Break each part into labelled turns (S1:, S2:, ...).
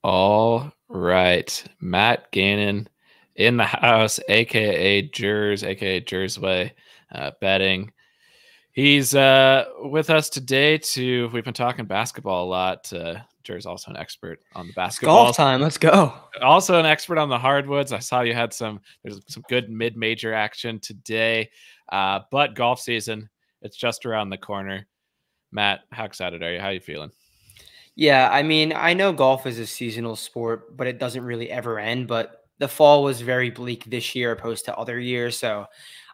S1: All right. Matt Gannon in the house, aka Jers, aka Jersway betting. He's with us today we've been talking basketball a lot. Jer's also an expert on the
S2: It's golf
S1: basketball.
S2: time. Let's go.
S1: Also an expert on the hardwoods. I saw you had there's some good mid-major action today. But golf season, it's just around the corner. Matt, how excited are you? How are you feeling?
S2: Yeah, I mean, I know golf is a seasonal sport, but it doesn't really ever end. But the fall was very bleak this year opposed to other years. So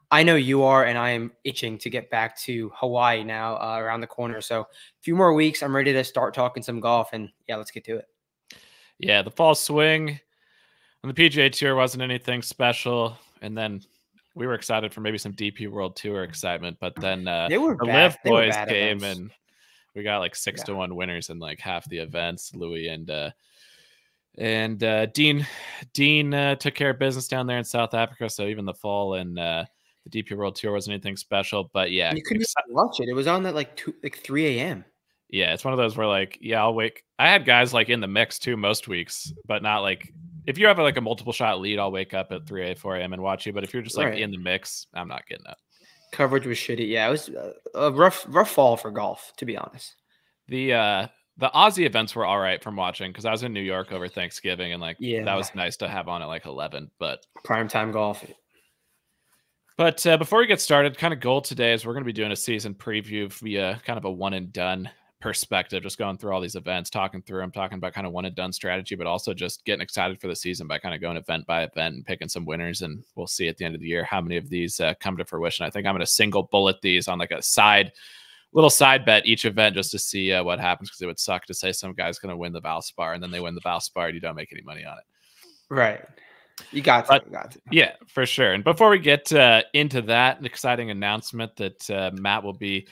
S2: I know you are, and I am itching to get back to Hawaii now around the corner. So a few more weeks, I'm ready to start talking some golf. And yeah, let's get to it.
S1: Yeah, the fall swing on the PGA Tour wasn't anything special. And then we were excited for maybe some DP World Tour excitement. But then
S2: They were
S1: the
S2: bad.
S1: Live
S2: They were
S1: boys
S2: bad
S1: came
S2: events.
S1: and we got like
S2: Yeah.
S1: 6-1 winners in like half the events. Louis and Dean took care of business down there in South Africa. So even the fall and the DP World Tour wasn't anything special. But yeah,
S2: And you couldn't even watch it. It was on at like 3 a.m.
S1: yeah, it's one of those where like, yeah, I'll wake. I had guys like in the mix too most weeks, but not like if you have like a multiple shot lead, I'll wake up at 3 4 a.m. and watch you. But if you're just like
S2: Right.
S1: in the mix, I'm not getting up.
S2: Coverage was shitty. Yeah, it was a rough fall for golf, to be honest.
S1: The Aussie events were all right from watching because I was in New York over Thanksgiving and like that
S2: Yeah,
S1: was nice to have on at like 11.
S2: primetime golf.
S1: But before we get started, kind of goal today is we're going to be doing a season preview via kind of a one and done perspective, just going through all these events, talking through them, talking about kind of one and done strategy, but also just getting excited for the season by kind of going event by event and picking some winners. And we'll see at the end of the year how many of these come to fruition. I think I'm going to single bullet these on like a little side bet each event just to see what happens, because it would suck to say some guy's going to win the Valspar and then they win the Valspar and you don't make any money on it.
S2: Right. You got to.
S1: Yeah, for sure. And before we get into that, an exciting announcement that Matt will be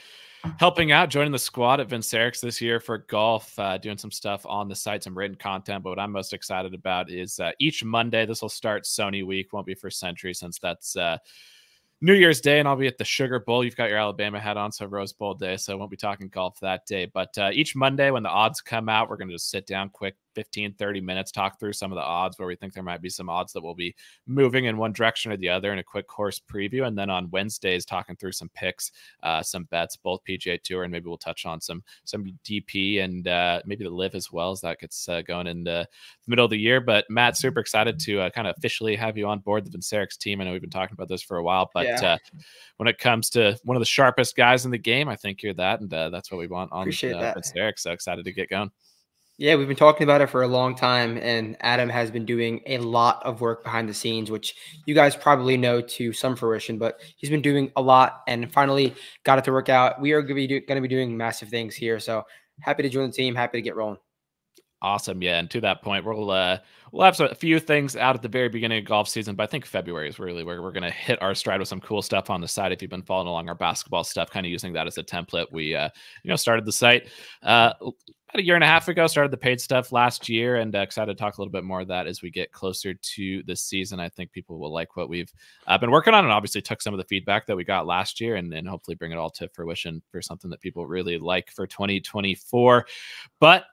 S1: helping out, joining the squad at Vincerix this year for golf, doing some stuff on the site, some written content. But what I'm most excited about is each Monday, this will start Sony week, won't be for Century since that's New Year's Day, and I'll be at the Sugar Bowl. You've got your Alabama hat on, so Rose Bowl day, so I won't be talking golf that day. But each Monday when the odds come out, we're going to just sit down quick, 15, 30 minutes, talk through some of the odds where we think there might be some odds that will be moving in one direction or the other, and a quick course preview. And then on Wednesdays, talking through some picks, some bets, both PGA Tour, and maybe we'll touch on some DP and maybe the Live as well, as that gets going in the middle of the year. But Matt, super excited to kind of officially have you on board the Vincerix team. I know we've been talking about this for a while, but when it comes to one of the sharpest guys in the game, I think you're that, and that's what we want on Vincerix. So excited to get going.
S2: Yeah, we've been talking about it for a long time, and Adam has been doing a lot of work behind the scenes, which you guys probably know to some fruition, but he's been doing a lot and finally got it to work out. We are going to be doing massive things here, so happy to join the team, happy to get rolling.
S1: Awesome. Yeah. And to that point, we'll have a few things out at the very beginning of golf season, but I think February is really where we're going to hit our stride with some cool stuff on the site. If you've been following along our basketball stuff, kind of using that as a template, we, started the site about a year and a half ago, started the paid stuff last year, and excited to talk a little bit more of that as we get closer to the season. I think people will like what we've been working on, and obviously took some of the feedback that we got last year and hopefully bring it all to fruition for something that people really like for 2024. But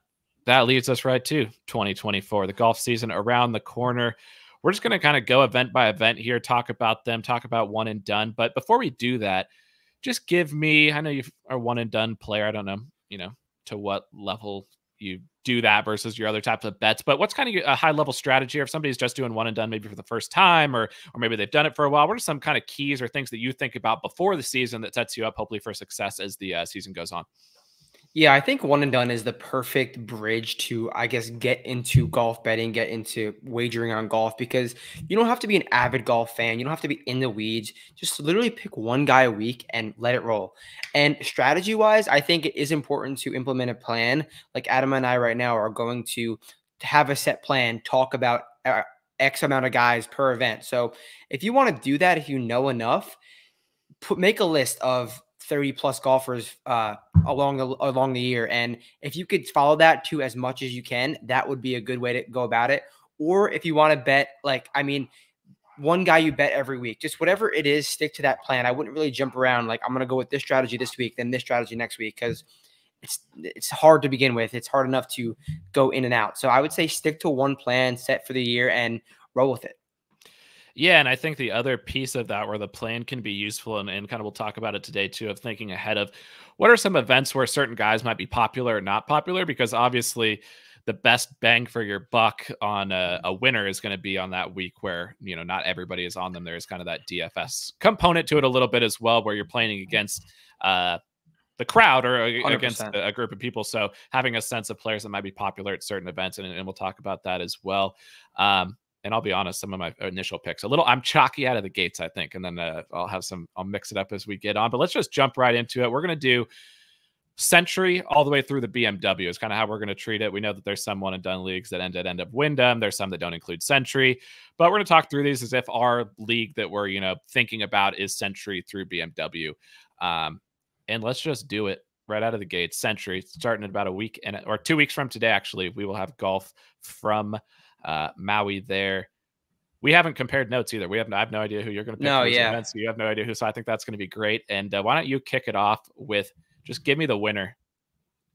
S1: that leads us right to 2024, the golf season around the corner. We're just going to kind of go event by event here, talk about them, talk about one and done. But before we do that, just give me, I know you are a one and done player. I don't know, to what level you do that versus your other types of bets, but what's kind of a high level strategy, or if somebody's just doing one and done maybe for the first time, or maybe they've done it for a while, what are some kind of keys or things that you think about before the season that sets you up hopefully for success as the season goes on?
S2: Yeah, I think one and done is the perfect bridge to, I guess, get into golf betting, get into wagering on golf, because you don't have to be an avid golf fan. You don't have to be in the weeds. Just literally pick one guy a week and let it roll. And strategy wise, I think it is important to implement a plan. Like Adam and I right now are going to have a set plan, talk about X amount of guys per event. So if you want to do that, if you know enough, make a list of 30 plus golfers along the year. And if you could follow that to as much as you can, that would be a good way to go about it. Or if you want to bet, one guy you bet every week, just whatever it is, stick to that plan. I wouldn't really jump around. Like, I'm going to go with this strategy this week, then this strategy next week. Because it's hard to begin with. It's hard enough to go in and out. So I would say stick to one plan set for the year and roll with it.
S1: Yeah, and I think the other piece of that where the plan can be useful, and kind of we'll talk about it today too, of thinking ahead of what are some events where certain guys might be popular or not popular, because obviously the best bang for your buck on a winner is going to be on that week where, you know, not everybody is on them. There's kind of that DFS component to it a little bit as well, where you're playing against the crowd or against
S2: 100%.
S1: a group of people. So having a sense of players that might be popular at certain events, and we'll talk about that as well. And I'll be honest, some of my initial picks, I'm chalky out of the gates, I think. And then I'll mix it up as we get on. But let's just jump right into it. We're going to do Century all the way through the BMW is kind of how we're going to treat it. We know that there's some one and done leagues that end up Wyndham. There's some that don't include Century, but we're going to talk through these as if our league that we're, thinking about is Century through BMW. And let's just do it right out of the gate. Century starting in about a week or 2 weeks from today. Actually, we will have golf from Maui there. We haven't compared notes either. I have no idea who you're going to pick for these events. You have no idea who. So I think that's going to be great. And why don't you kick it off with just give me the winner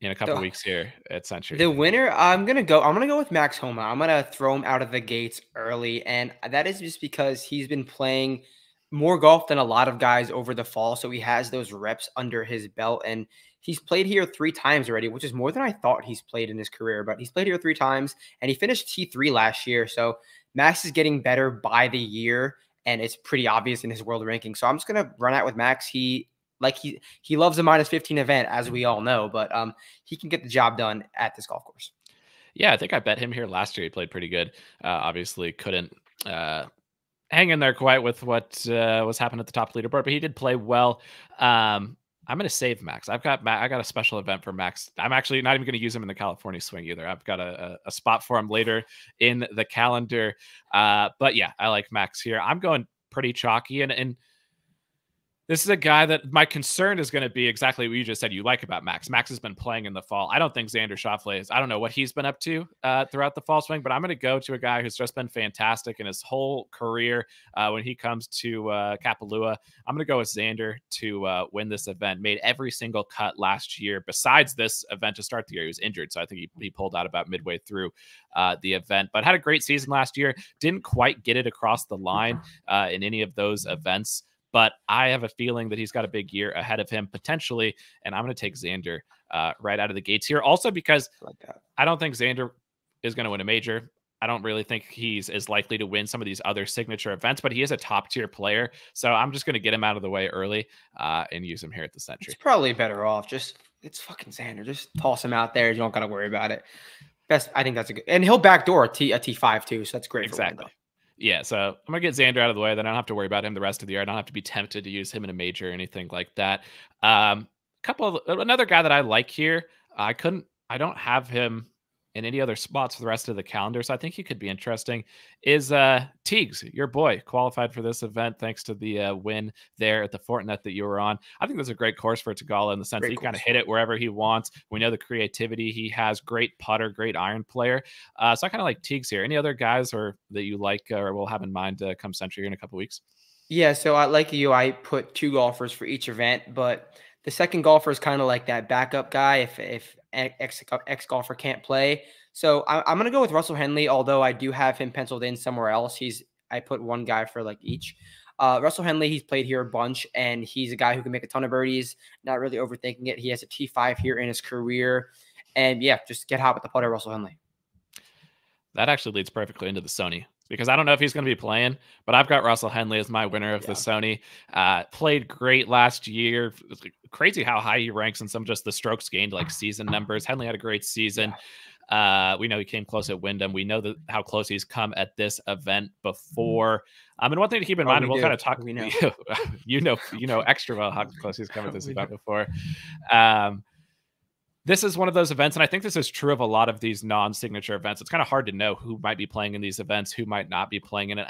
S1: in a couple weeks here at Century.
S2: The winner, I'm gonna go with Max Homa. I'm gonna throw him out of the gates early, and that is just because he's been playing more golf than a lot of guys over the fall. So he has those reps under his belt, and he's played here 3 times already, which is more than I thought he's played in his career. But he's played here 3 times, and he finished T3 last year. So Max is getting better by the year, and it's pretty obvious in his world ranking. So I'm just gonna run out with Max. He loves a -15 event, as we all know, but he can get the job done at this golf course.
S1: Yeah, I think I bet him here last year. He played pretty good. Obviously couldn't hang in there quite with what was happening at the top leaderboard, but he did play well. I'm going to save Max. I got a special event for Max. I'm actually not even going to use him in the California swing either. I've got a spot for him later in the calendar. But yeah, I like Max here. I'm going pretty chalky, and this is a guy that my concern is going to be exactly what you just said you like about Max. Max has been playing in the fall. I don't think Xander Schauffele is. I don't know what he's been up to throughout the fall swing, but I'm going to go to a guy who's just been fantastic in his whole career when he comes to Kapalua. I'm going to go with Xander to win this event. Made every single cut last year besides this event to start the year. He was injured, so I think he pulled out about midway through the event, but had a great season last year. Didn't quite get it across the line in any of those events. But I have a feeling that he's got a big year ahead of him potentially, and I'm going to take Xander right out of the gates here. Also because I don't think Xander is going to win a major. I don't really think he's as likely to win some of these other signature events, but he is a top-tier player. So I'm just going to get him out of the way early and use him here at the Century.
S2: It's probably better off. It's fucking Xander. Just toss him out there. You don't got to worry about it. I think that's a good, and he'll backdoor a T5 too. So that's great.
S1: Exactly. Yeah, so I'm going to get Xander out of the way. Then I don't have to worry about him the rest of the year. I don't have to be tempted to use him in a major or anything like that. Another guy that I like here, I don't have him in any other spots for the rest of the calendar, so I think he could be interesting, is Teagues, your boy, qualified for this event thanks to the win there at the Fortinet that you were on. I think that's a great course for Tagala in the sense that he kind of hit it wherever he wants. We know the creativity he has, great putter, great iron player. So I kind of like Teagues here. Any other guys that you like or will have in mind come Century here in a couple weeks?
S2: Yeah, so I put 2 golfers for each event, but the second golfer is kind of like that backup guy if X golfer can't play. So I'm going to go with Russell Henley, although I do have him penciled in somewhere else. I put one guy for like each. Russell Henley, he's played here a bunch, and he's a guy who can make a ton of birdies, not really overthinking it. He has a T5 here in his career. And yeah, just get hot with the putter, Russell Henley.
S1: That actually leads perfectly into the Sony, because I don't know if he's going to be playing, but I've got Russell Henley as my winner of the Sony. Played great last year. It's crazy how high he ranks in some just the strokes gained, like season numbers. Henley had a great season. We know he came close at Wyndham. We know how close he's come at this event before. And one thing to keep in mind, and we'll kind of talk, you know extra well how close he's come at this event before. This is one of those events, and I think this is true of a lot of these non-signature events. It's kind of hard to know who might be playing in these events, who might not be playing in it.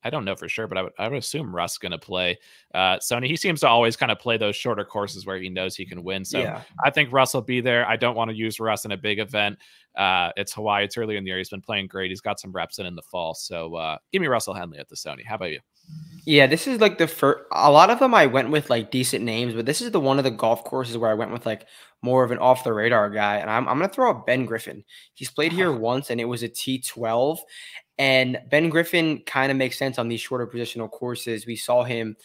S1: I don't know for sure, but I would assume Russ going to play. Sony, he seems to always kind of play those shorter courses where he knows he can win. So I think Russ will be there. I don't want to use Russ in a big event. It's Hawaii. It's early in the year. He's been playing great. He's got some reps in the fall. So give me Russell Henley at the Sony. How about you?
S2: Yeah, this is like the first. A lot of them I went with like decent names, but this is the one of the golf courses where I went with like more of an off the radar guy. And I'm gonna throw out Ben Griffin. He's played here once, and it was a T12. And Ben Griffin kind of makes sense on these shorter positional courses. We saw him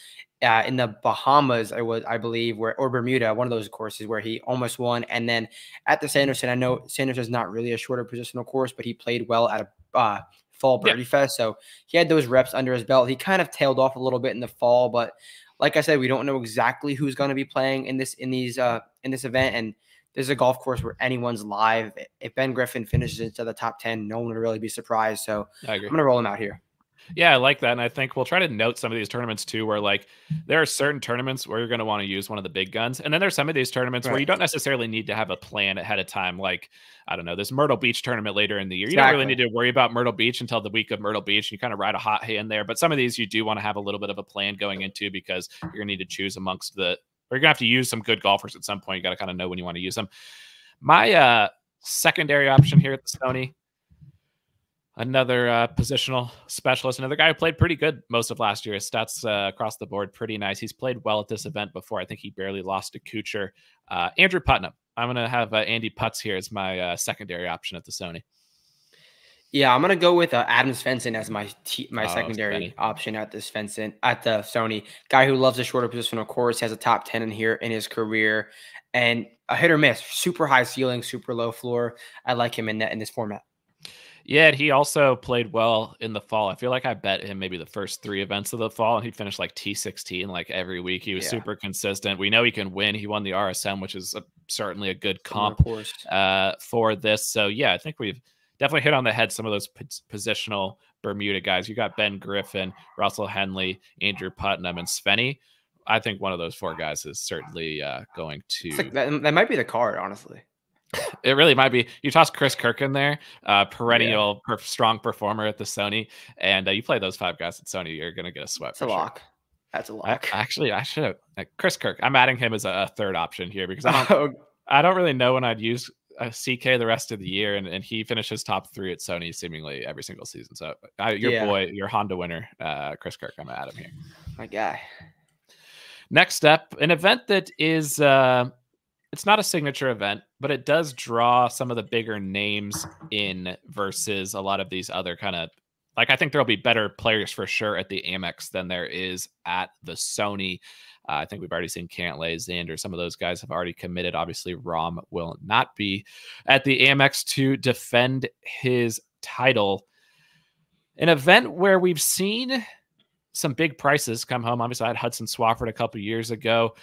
S2: in the Bahamas, I believe, or Bermuda, one of those courses where he almost won. And then at the Sanderson, I know Sanderson is not really a shorter positional course, but he played well at a fall
S1: Yeah.
S2: birdie fest. So he had those reps under his belt. He kind of tailed off a little bit in the fall, but like I said, we don't know exactly who's going to be playing in this event. And this is a golf course where anyone's live. If Ben Griffin finishes into the top 10, no one would really be surprised. So
S1: I agree.
S2: I'm going to roll him out here.
S1: Yeah, I like that. And I think we'll try to note some of these tournaments too, where like there are certain tournaments where you're going to want to use one of the big guns. And then there's some of these tournaments where you don't necessarily need to have a plan ahead of time. Like, I don't know, this Myrtle Beach tournament later in the year. You don't really need to worry about Myrtle Beach until the week of Myrtle Beach. You kind of ride a hot hand there. But some of these you do want to have a little bit of a plan going into because you're going to need to choose amongst or you're going to have to use some good golfers at some point. You got to kind of know when you want to use them. My secondary option here at the Sony, another positional specialist, another guy who played pretty good most of last year. His stats across the board pretty nice. He's played well at this event before. I think he barely lost to Kuchar. Andrew Putnam. I'm going to have Andy Putz here as my secondary option at the Sony.
S2: Yeah, I'm gonna go with Adam Svensson as my secondary option at the Sony. Guy who loves a shorter position, of course, has a top 10 in his career, and a hit or miss, super high ceiling, super low floor. I like him in this format.
S1: Yeah, and he also played well in the fall. I feel like I bet him maybe the first 3 events of the fall, and he finished like T16 like every week. He was super consistent. We know he can win. He won the RSM, which is certainly a good comp for this. So yeah, I think we've definitely hit on the head some of those positional Bermuda guys. You got Ben Griffin, Russell Henley, Andrew Putnam, and Svenny. I think one of those 4 guys is certainly going to.
S2: Like that might be the card, honestly.
S1: It really might be. You toss Chris Kirk in there, perennial strong performer at the Sony, and you play those 5 guys at Sony, you're going to get a sweat.
S2: That's a lock. Sure. That's a lock.
S1: Actually, I should have Chris Kirk. I'm adding him as a third option here because I don't really know when I'd use CK the rest of the year, and he finishes top 3 at Sony seemingly every single season. So your Honda winner, Chris Kirk, I'm going to add him here.
S2: My guy.
S1: Next up, an event that is it's not a signature event, but it does draw some of the bigger names in versus a lot of these other kind of, like, I think there'll be better players for sure at the Amex than there is at the Sony. I think we've already seen Cantlay, Xander. Some of those guys have already committed. Obviously, Rahm will not be at the Amex to defend his title. An event where we've seen some big prices come home. Obviously, I had Hudson Swafford a couple years ago.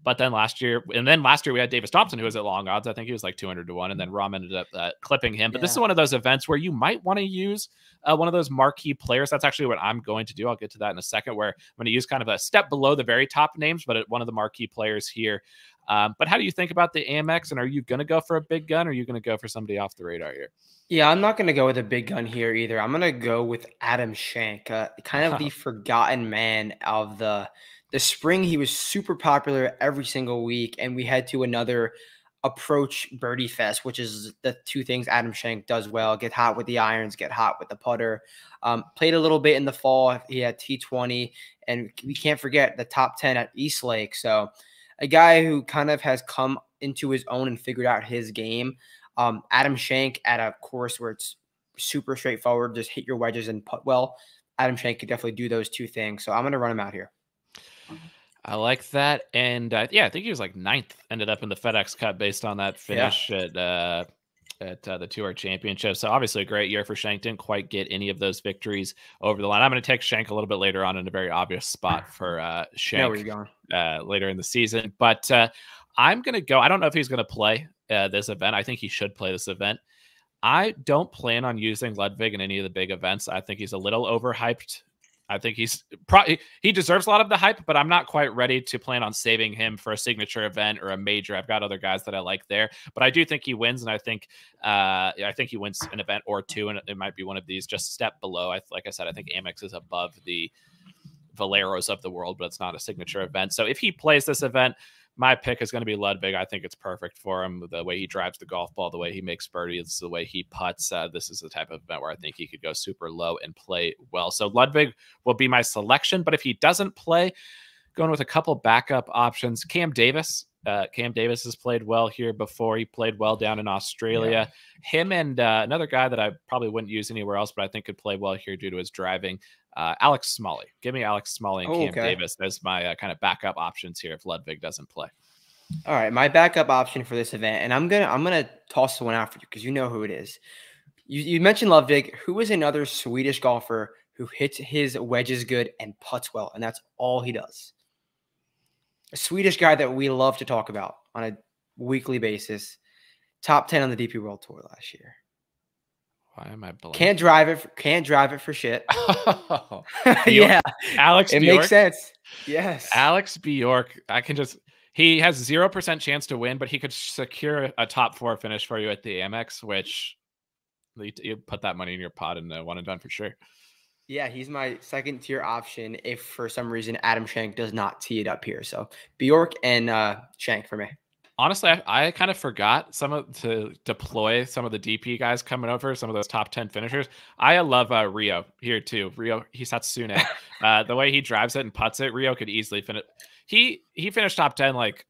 S1: But then last year we had Davis Thompson, who was at long odds. I think he was like 200 to 1, and then Rahm ended up clipping him. But this is one of those events where you might want to use one of those marquee players. That's actually what I'm going to do. I'll get to that in a second, where I'm going to use kind of a step below the very top names, but one of the marquee players here. But how do you think about the Amex, and are you going to go for a big gun, or are you going to go for somebody off the radar here?
S2: Yeah, I'm not going to go with a big gun here either. I'm going to go with Adam Schenk, kind of the forgotten man of the spring. He was super popular every single week, and we head to another approach birdie fest, which is the 2 things Adam Schenk does well: get hot with the irons, get hot with the putter. Played a little bit in the fall. He had T20, and we can't forget the top 10 at Eastlake. So a guy who kind of has come into his own and figured out his game. Adam Schenk at a course where it's super straightforward, just hit your wedges and putt well. Adam Schenk could definitely do those 2 things. So I'm going to run him out here.
S1: I like that. And I think he was like 9th, ended up in the FedEx Cup based on that finish at the Tour Championship. So obviously a great year for Schenk. Didn't quite get any of those victories over the line. I'm going to take Schenk a little bit later on in a very obvious spot for Schenk
S2: where you're going.
S1: Later in the season. But I'm going to go. I don't know if he's going to play this event. I think he should play this event. I don't plan on using Ludwig in any of the big events. I think he's a little overhyped. I think he deserves a lot of the hype, but I'm not quite ready to plan on saving him for a signature event or a major. I've got other guys that I like there, but I do think he wins, and I think he wins an event or 2, and it might be one of these just a step below. Like I said, I think Amex is above the Valeros of the world, but it's not a signature event. So if he plays this event, my pick is going to be Ludwig. I think it's perfect for him. The way he drives the golf ball, the way he makes birdies, the way he putts. This is the type of event where I think he could go super low and play well. So Ludwig will be my selection. But if he doesn't play, going with a couple backup options, Cam Davis. Cam Davis has played well here before. He played well down in Australia. Yeah. Him and another guy that I probably wouldn't use anywhere else, but I think could play well here due to his driving. Alex Smalley. Give me Alex Smalley and Cam Davis as my kind of backup options here if Ludwig doesn't play.
S2: All right, my backup option for this event, and I'm gonna toss one out for you because you know who it is. You mentioned Ludwig. Who is another Swedish golfer who hits his wedges good and putts well, and that's all he does. A Swedish guy that we love to talk about on a weekly basis. Top 10 on the DP World Tour last year.
S1: Why am I blanking?
S2: Can't drive it for shit. Yeah.
S1: Alex
S2: Bjork. It makes sense. Yes.
S1: Alex Bjork. He has 0% chance to win, but he could secure a top 4 finish for you at the Amex, which you put that money in your pot and one and done for sure.
S2: Yeah, he's my second tier option if for some reason Adam Schenk does not tee it up here. So Bjork and Schenk for me.
S1: Honestly, I kind of forgot to deploy some of the DP guys coming over, some of those top 10 finishers. I love Rio here too. Rio Hisatsune. The way he drives it and putts it, Rio could easily finish. He finished top 10 like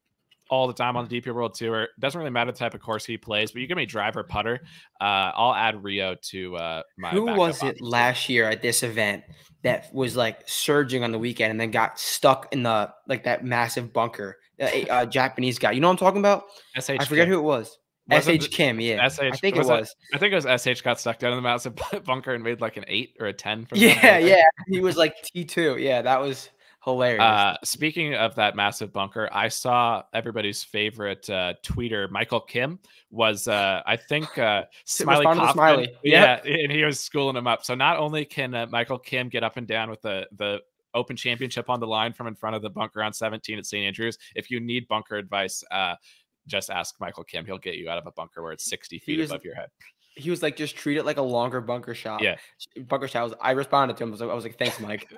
S1: all the time on the DP World Tour. Doesn't really matter the type of course he plays, but you give me driver putter. I'll add Rio to my.
S2: Who was it last year at this event that was like surging on the weekend and then got stuck in the like that massive bunker? Japanese guy. You know what I'm talking about? I forget who it was. SH Kim, yeah. I think it was.
S1: I think it was SH got stuck down in the massive bunker and made like an 8 or a 10. From
S2: yeah. He was like T2. Yeah, that was hilarious.
S1: Speaking of that massive bunker, I saw everybody's favorite tweeter, Michael Kim, was I think Smiley Kaufman.
S2: Smiley.
S1: Yeah, and he was schooling him up. So not only can Michael Kim get up and down with the Open Championship on the line from in front of the bunker on 17 at St. Andrews, if you need bunker advice, just ask Michael Kim. He'll get you out of a bunker where it's 60 feet above your head.
S2: He was like, just treat it like a longer bunker shot.
S1: Yeah.
S2: Bunker shot. I responded to him. I was like, thanks, Mike.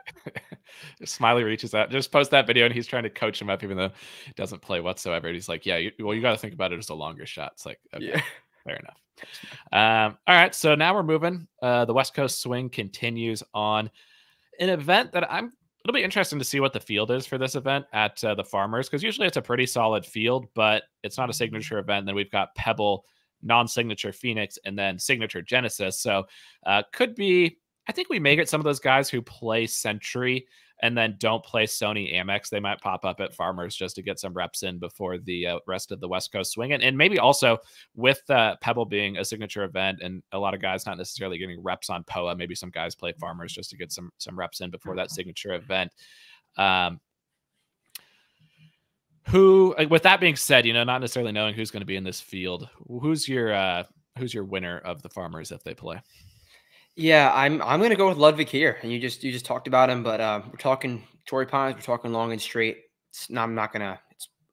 S1: Smiley reaches out. Just post that video and he's trying to coach him up even though he doesn't play whatsoever. And he's like, yeah, you got to think about it as a longer shot. It's like, okay, yeah. Fair enough. All right. So now we're moving. The West Coast swing continues on an event that it'll be interesting to see what the field is for this event at the Farmers, because usually it's a pretty solid field, but it's not a signature event. Then we've got Pebble, non-signature Phoenix, and then signature Genesis. So could be, I think we may get some of those guys who play Century and then don't play Sony Amex. They might pop up at Farmers just to get some reps in before the rest of the West Coast swing. And maybe also with Pebble being a signature event and a lot of guys not necessarily getting reps on POA, maybe some guys play Farmers just to get some reps in before that signature event. With that being said, not necessarily knowing who's going to be in this field, who's your winner of the Farmers if they play?
S2: Yeah, I'm going to go with Ludwig here, and you just talked about him, but we're talking Torrey Pines, we're talking long and straight. I'm not gonna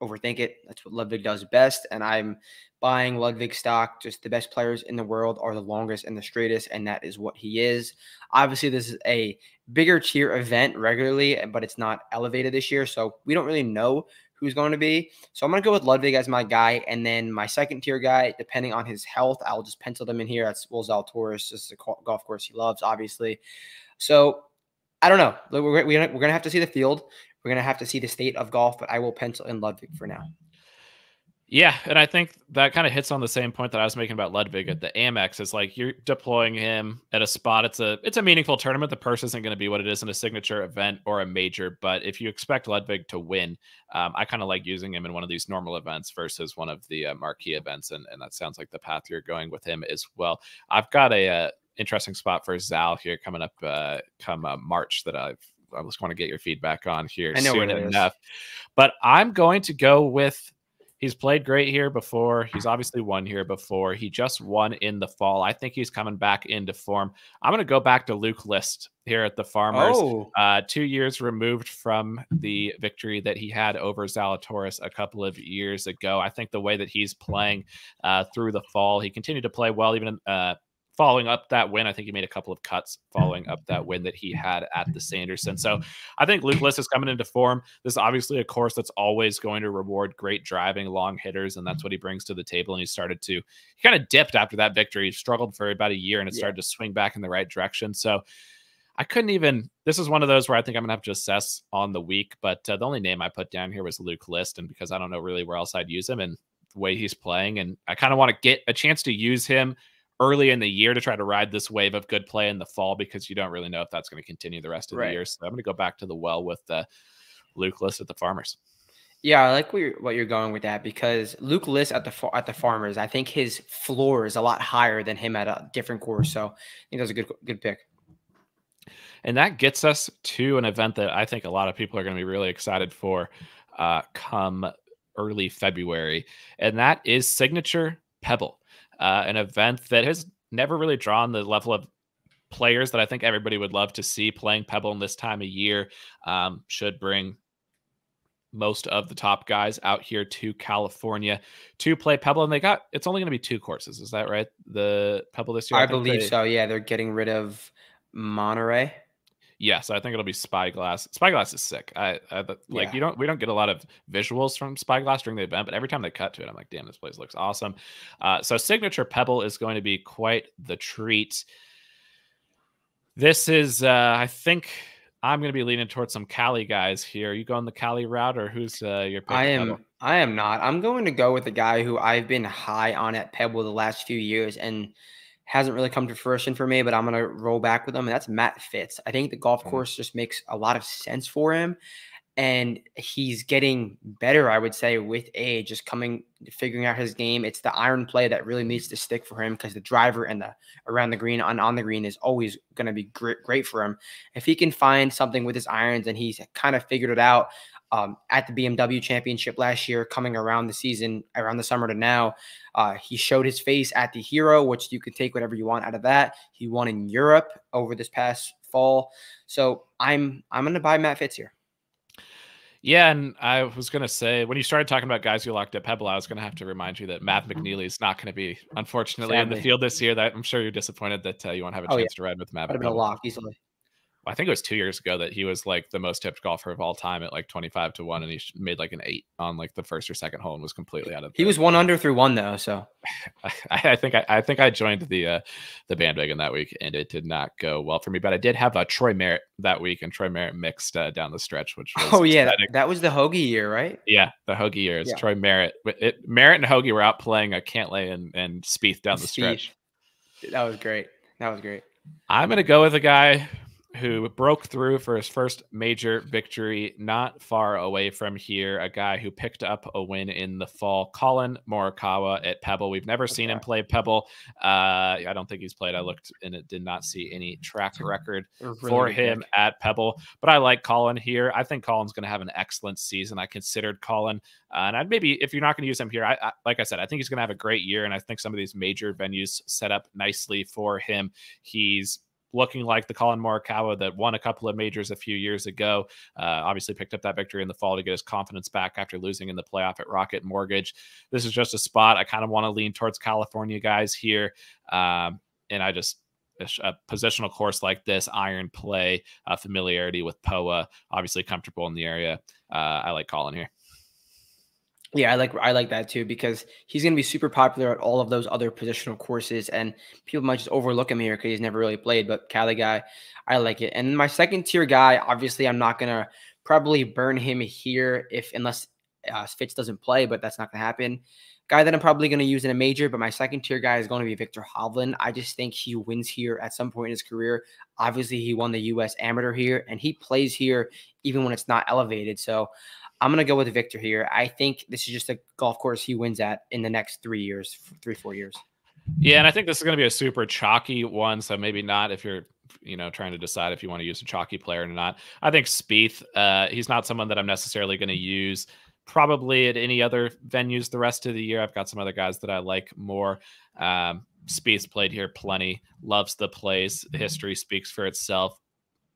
S2: overthink it. That's what Ludwig does best, and I'm buying Ludwig stock. Just the best players in the world are the longest and the straightest, and that is what he is. Obviously, this is a bigger tier event regularly, but it's not elevated this year, so we don't really know who's going to be. So I'm going to go with Ludwig as my guy. And then my second tier guy, depending on his health, I'll just pencil them in here. That's Will Zalatoris. This is a golf course he loves, obviously. So I don't know. We're going to have to see the field. We're going to have to see the state of golf, but I will pencil in Ludwig for now.
S1: Yeah, and I think that kind of hits on the same point that I was making about Ludwig at the Amex. It's like you're deploying him at a spot. It's a meaningful tournament. The purse isn't going to be what it is in a signature event or a major, but if you expect Ludwig to win, I kind of like using him in one of these normal events versus one of the marquee events, and that sounds like the path you're going with him as well. I've got a interesting spot for Zal here coming up come March that I just want to get your feedback on here soon enough. But I'm going to go with. He's played great here before. He's obviously won here before. He just won in the fall. I think he's coming back into form. I'm going to go back to Luke List here at the Farmers. 2 years removed from the victory that he had over Zalatoris a couple of years ago. I think the way that he's playing through the fall, he continued to play well even following up that win. I think he made a couple of cuts following up that win that he had at the Sanderson. So I think Luke List is coming into form. This is obviously a course that's always going to reward great driving, long hitters, and that's what he brings to the table. And he kind of dipped after that victory. He struggled for about a year, and it started to swing back in the right direction. So I couldn't even, this is one of those where I think I'm going to have to assess on the week, but the only name I put down here was Luke List, and because I don't know really where else I'd use him and the way he's playing, and I kind of want to get a chance to use him early in the year to try to ride this wave of good play in the fall, because you don't really know if that's going to continue the rest of the year. So I'm going to go back to the well with Luke List at the Farmers.
S2: Yeah, I like what you're going with that, because Luke List at the Farmers, I think his floor is a lot higher than him at a different course. So I think that's a good pick.
S1: And that gets us to an event that I think a lot of people are going to be really excited for come early February, and that is Signature Pebble, an event that has never really drawn the level of players that I think everybody would love to see playing Pebble in this time of year. Should bring most of the top guys out here to California to play Pebble, and it's only going to be 2 courses. Is that right? The Pebble this year?
S2: I believe so. Yeah, they're getting rid of Monterey.
S1: Yes, I think it'll be Spyglass. Spyglass is sick. We don't get a lot of visuals from Spyglass during the event, but every time they cut to it, I'm like, damn, this place looks awesome. So Signature Pebble is going to be quite the treat. This is, I think I'm going to be leaning towards some Cali guys here. Are you going the Cali route, or who's your pick?
S2: I am not. I'm going to go with the guy who I've been high on at Pebble the last few years and hasn't really come to fruition for me, but I'm going to roll back with him, and that's Matt Fitz. I think the golf course just makes a lot of sense for him, and he's getting better, I would say, with age, just figuring out his game. It's the iron play that really needs to stick for him, because the driver and the around the green on the green is always going to be great for him. If he can find something with his irons, and he's kind of figured it out at the BMW Championship last year, coming around the season, around the summer to now, he showed his face at the Hero, which you could take whatever you want out of that. He won in Europe over this past fall. So I'm going to buy Matt Fitz here.
S1: Yeah, and I was going to say, when you started talking about guys who locked at Pebble, I was going to have to remind you that Matt McNeely is not going to be, unfortunately, in the field this year. That I'm sure you're disappointed that you won't have a chance to ride with Matt.
S2: Would have been a lock easily.
S1: I think it was 2 years ago that he was like the most tipped golfer of all time at like 25-1, and he made like an 8 on like the first or second hole and was completely out of.
S2: He was 1 under through 1 though, so
S1: I think I joined the bandwagon that week, and it did not go well for me. But I did have a Troy Merritt that week, and Troy Merritt mixed down the stretch, which was
S2: that was the Hoagie year, right?
S1: Yeah, the Hoagie year is Troy Merritt. Merritt and Hoagie were out playing a Cantlay and Spieth down the stretch.
S2: That was great.
S1: I'm gonna go with a guy who broke through for his first major victory not far away from here, a guy who picked up a win in the fall, Collin Morikawa at Pebble. We've never seen him play Pebble. I don't think he's played. I looked and it did not see any track record for him at Pebble, but I like Collin here. I think Collin's going to have an excellent season. I considered Collin, and I'd maybe, if you're not going to use him here, I like I said, I think he's going to have a great year, and I think some of these major venues set up nicely for him. He's looking like the Collin Morikawa that won a couple of majors a few years ago. Obviously picked up that victory in the fall to get his confidence back after losing in the playoff at Rocket Mortgage. This is just a spot I kind of want to lean towards California guys here. And I just, a positional course like this, iron play, familiarity with POA, obviously comfortable in the area. I like Collin here.
S2: Yeah, I like that too, because he's going to be super popular at all of those other positional courses, and people might just overlook him here because he's never really played. But Cali guy, I like it. And my second tier guy, obviously, I'm not going to probably burn him here unless Fitz doesn't play, but that's not going to happen. Guy that I'm probably going to use in a major, but my second tier guy is going to be Victor Hovland. I just think he wins here at some point in his career. Obviously, he won the U.S. Amateur here, and he plays here even when it's not elevated. So I'm going to go with Victor here. I think this is just a golf course he wins at in the next 3 years, 3-4 years.
S1: Yeah, and I think this is going to be a super chalky one, so maybe not if you're, trying to decide if you want to use a chalky player or not. I think Spieth, he's not someone that I'm necessarily going to use probably at any other venues the rest of the year. I've got some other guys that I like more. Spieth's played here plenty, loves the place. The history speaks for itself.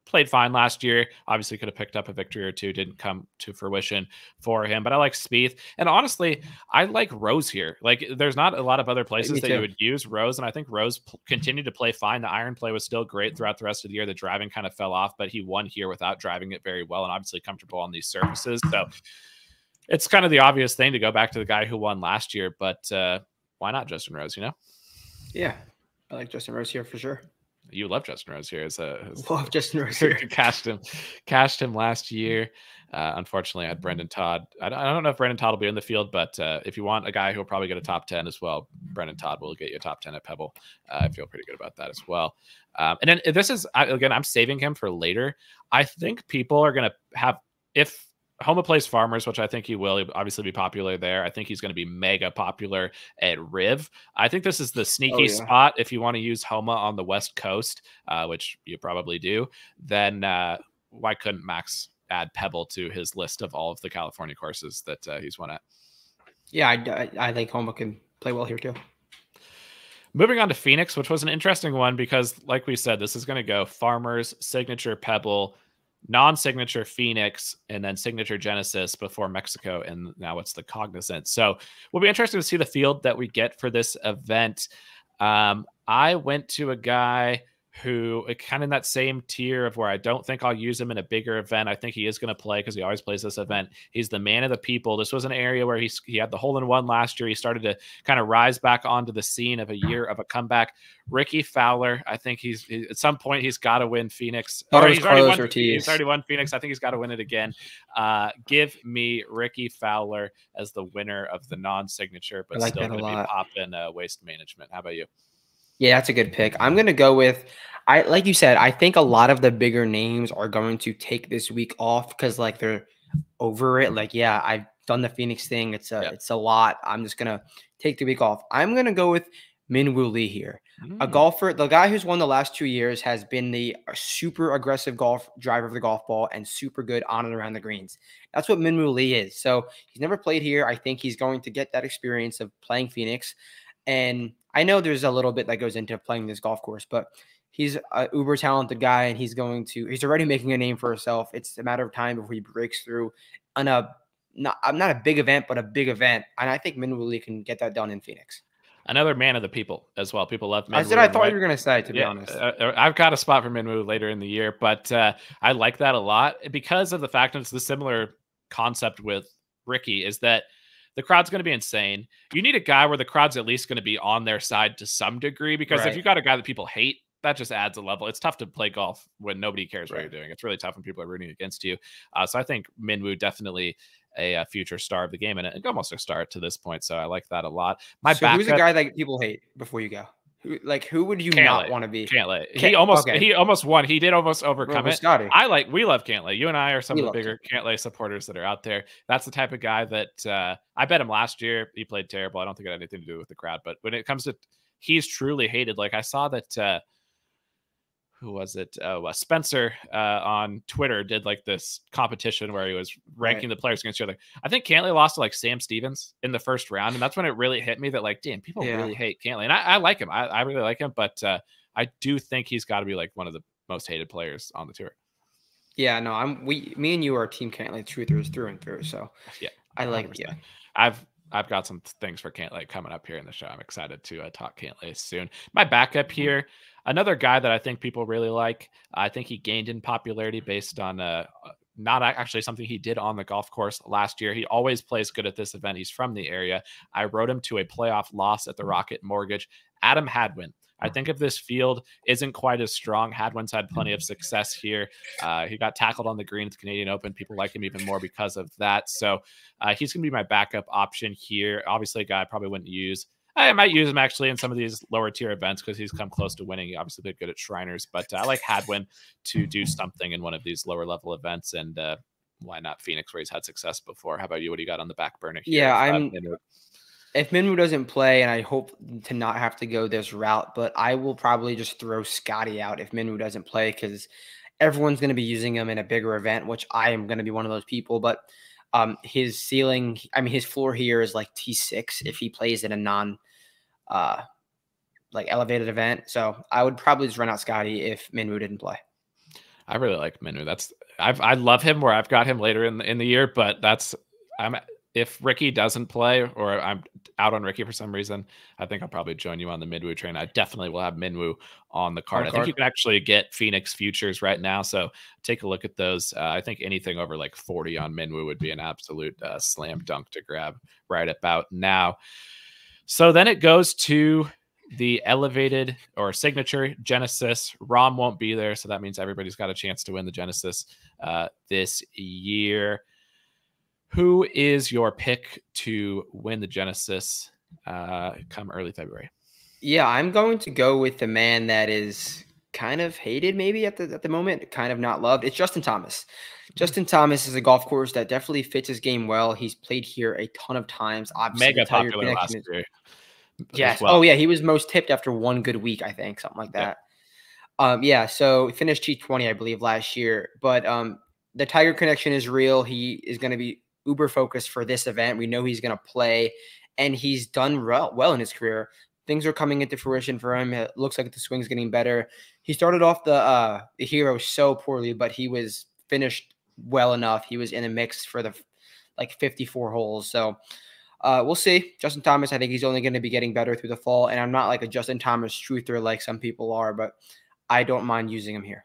S1: played fine last year. Obviously could have picked up a victory or two. Didn't come to fruition for him. But I like Spieth. And honestly, I like Rose here. Like there's not a lot of other places
S2: Me
S1: that you
S2: too.
S1: would use Rose. And I think Rose continued to play fine. The iron play was still great throughout the rest of the year. The driving kind of fell off, but he won here without driving it very well and obviously comfortable on these surfaces. So it's kind of the obvious thing to go back to the guy who won last year. But why not Justin Rose, you know?
S2: Yeah. I like Justin Rose here for sure.
S1: You love Justin Rose here.
S2: Love Justin Rose here.
S1: cashed him last year. Unfortunately, I had Brendan Todd. I don't know if Brendan Todd will be in the field, but if you want a guy who will probably get a top 10 as well, Brendan Todd will get you a top 10 at Pebble. I feel pretty good about that as well. And then this is, again, I'm saving him for later. I think people are going to have, if Homa plays Farmers, which I think he will. He'll obviously be popular there. I think he's going to be mega popular at Riv. I think this is the sneaky spot if you want to use Homa on the West Coast, which you probably do. Then why couldn't Max add Pebble to his list of all of the California courses that he's won at?
S2: Yeah, I think Homa can play well here too.
S1: Moving on to Phoenix, which was an interesting one because, like we said, this is going to go Farmers, Signature Pebble, non-signature Phoenix, and then signature Genesis before Mexico, and now it's the Cognizant. So we'll be interested to see the field that we get for this event. I went to a guy who kind of in that same tier of where I don't think I'll use him in a bigger event. I think he is going to play because he always plays this event. He's the man of the people. This was an area where he had the hole-in-one last year. He started to kind of rise back onto the scene of a year of a comeback. Ricky Fowler, I think at some point he's got to win Phoenix. He's already won Phoenix. I think he's got to win it again. Give me Ricky Fowler as the winner of the non-signature, but still going to be popping Waste Management. How about you?
S2: Yeah, that's a good pick. I'm going to go with, like you said, I think a lot of the bigger names are going to take this week off because like they're over it. Like, yeah, I've done the Phoenix thing. It's a lot. I'm just going to take the week off. I'm going to go with Min-Woo Lee here. A golfer, the guy who's won the last 2 years has been the super aggressive golf driver of the golf ball and super good on and around the greens. That's what Min-Woo Lee is. So he's never played here. I think he's going to get that experience of playing Phoenix. And I know there's a little bit that goes into playing this golf course, but he's an uber talented guy and he's already making a name for himself. It's a matter of time before he breaks through on not a big event, but a big event. And I think Min-Woo Lee can get that done in Phoenix.
S1: Another man of the people as well. People love Min-Woo.
S2: I thought you were going to say, to be honest.
S1: I've got a spot for Min-Woo later in the year, but I like that a lot because of the fact that it's the similar concept with Ricky is that the crowd's going to be insane. You need a guy where the crowd's at least going to be on their side to some degree, because if you got a guy that people hate, that just adds a level. It's tough to play golf when nobody cares what you're doing. It's really tough when people are rooting against you. So I think Min-Woo definitely a future star of the game and almost a star to this point. So I like that a lot.
S2: Who's the guy that people hate before you go? Who would you not want to be?
S1: Cantlay. He almost won. He did almost overcome it.
S2: Scotty.
S1: We love Cantlay. You and I are some of the bigger Cantlay supporters that are out there. That's the type of guy that I bet him last year. He played terrible. I don't think it had anything to do with the crowd. But when it comes to, he's truly hated. Like I saw that. Who was it? Spencer on Twitter did like this competition where he was ranking the players against each other. I think Cantlay lost to like Sam Stevens in the first round. And that's when it really hit me that like, damn, people really hate Cantlay. And I like him. I really like him. But I do think he's got to be like one of the most hated players on the tour.
S2: Yeah, no, me and you are team Cantlay truthers through and through. So
S1: yeah,
S2: I like
S1: 100%. I've got some things for Cantlay coming up here in the show. I'm excited to talk Cantlay soon. My backup here, another guy that I think people really like. I think he gained in popularity based on not actually something he did on the golf course last year. He always plays good at this event. He's from the area. I rode him to a playoff loss at the Rocket Mortgage. Adam Hadwin. I think if this field isn't quite as strong, Hadwin's had plenty of success here. He got tackled on the green at the Canadian Open. People like him even more because of that. So he's going to be my backup option here. Obviously, a guy I probably wouldn't use. I might use him actually in some of these lower tier events because he's come close to winning. He obviously did good at Shriners, but I like Hadwin to do something in one of these lower level events. And why not Phoenix, where he's had success before? How about you? What do you got on the back burner here?
S2: Yeah, if Min-Woo doesn't play, and I hope to not have to go this route, but I will probably just throw Scotty out if Min-Woo doesn't play because everyone's going to be using him in a bigger event, which I am going to be one of those people. But his ceiling, his floor here is like T6 if he plays in a non like elevated event. So I would probably just run out Scotty if Min-Woo didn't play.
S1: I really like Minwoo. I love him where I've got him later in the year, but if Ricky doesn't play or I'm out on Ricky for some reason, I think I'll probably join you on the Minwoo train. I definitely will have Minwoo on the card. I think you can actually get Phoenix futures right now, so take a look at those. I think anything over like 40 on Minwoo would be an absolute slam dunk to grab right about now. So then it goes to the elevated or signature Genesis. Rom won't be there, so that means everybody's got a chance to win the Genesis this year. Who is your pick to win the Genesis come early February?
S2: Yeah, I'm going to go with the man that is kind of hated maybe at the moment, kind of not loved. It's Justin Thomas. Justin Thomas is a golf course that definitely fits his game well. He's played here a ton of times. Obviously,
S1: Mega popular last year.
S2: Yes.
S1: Well.
S2: Oh, yeah. He was most tipped after one good week, I think, something like that. Yeah. So finished T20, I believe, last year. But the Tiger connection is real. He is going to be uber focused for this event. We know he's going to play, and he's done well in his career. Things are coming into fruition for him. It looks like the swing's getting better. He started off the Hero so poorly, but he was finished well enough. He was in a mix for the 54 holes. So we'll see. Justin Thomas, I think he's only going to be getting better through the fall. And I'm not like a Justin Thomas truther like some people are, but I don't mind using him here.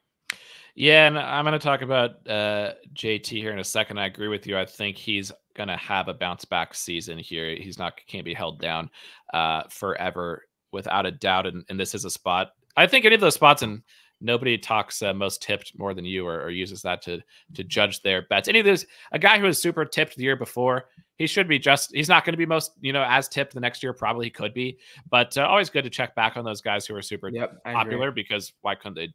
S1: Yeah, and I'm going to talk about JT here in a second. I agree with you. I think he's going to have a bounce back season here. Can't be held down forever without a doubt. And this is a spot. I think any of those spots, and nobody talks most tipped more than you or uses that to judge their bets. Any of those, a guy who was super tipped the year before, he's not going to be most, as tipped the next year. Probably he could be, but always good to check back on those guys who are super popular, because why couldn't they?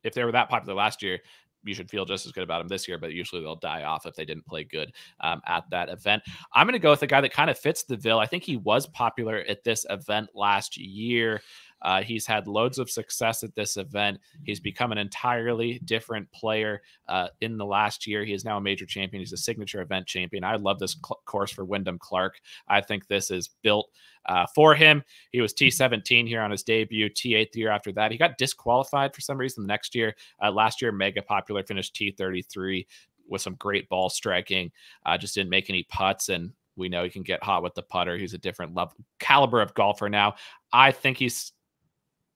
S1: If they were that popular last year, you should feel just as good about them this year, but usually they'll die off if they didn't play good at that event. I'm going to go with a guy that kind of fits the bill. I think he was popular at this event last year. He's had loads of success at this event. He's become an entirely different player in the last year. He is now a major champion. He's a signature event champion. I love this course for Wyndham Clark. I think this is built for him. He was T17 here on his debut, T8 the year after that. He got disqualified for some reason the next year. Last year, mega popular, finished T33 with some great ball striking. Just didn't make any putts, and we know he can get hot with the putter. He's a different caliber of golfer now. I think he's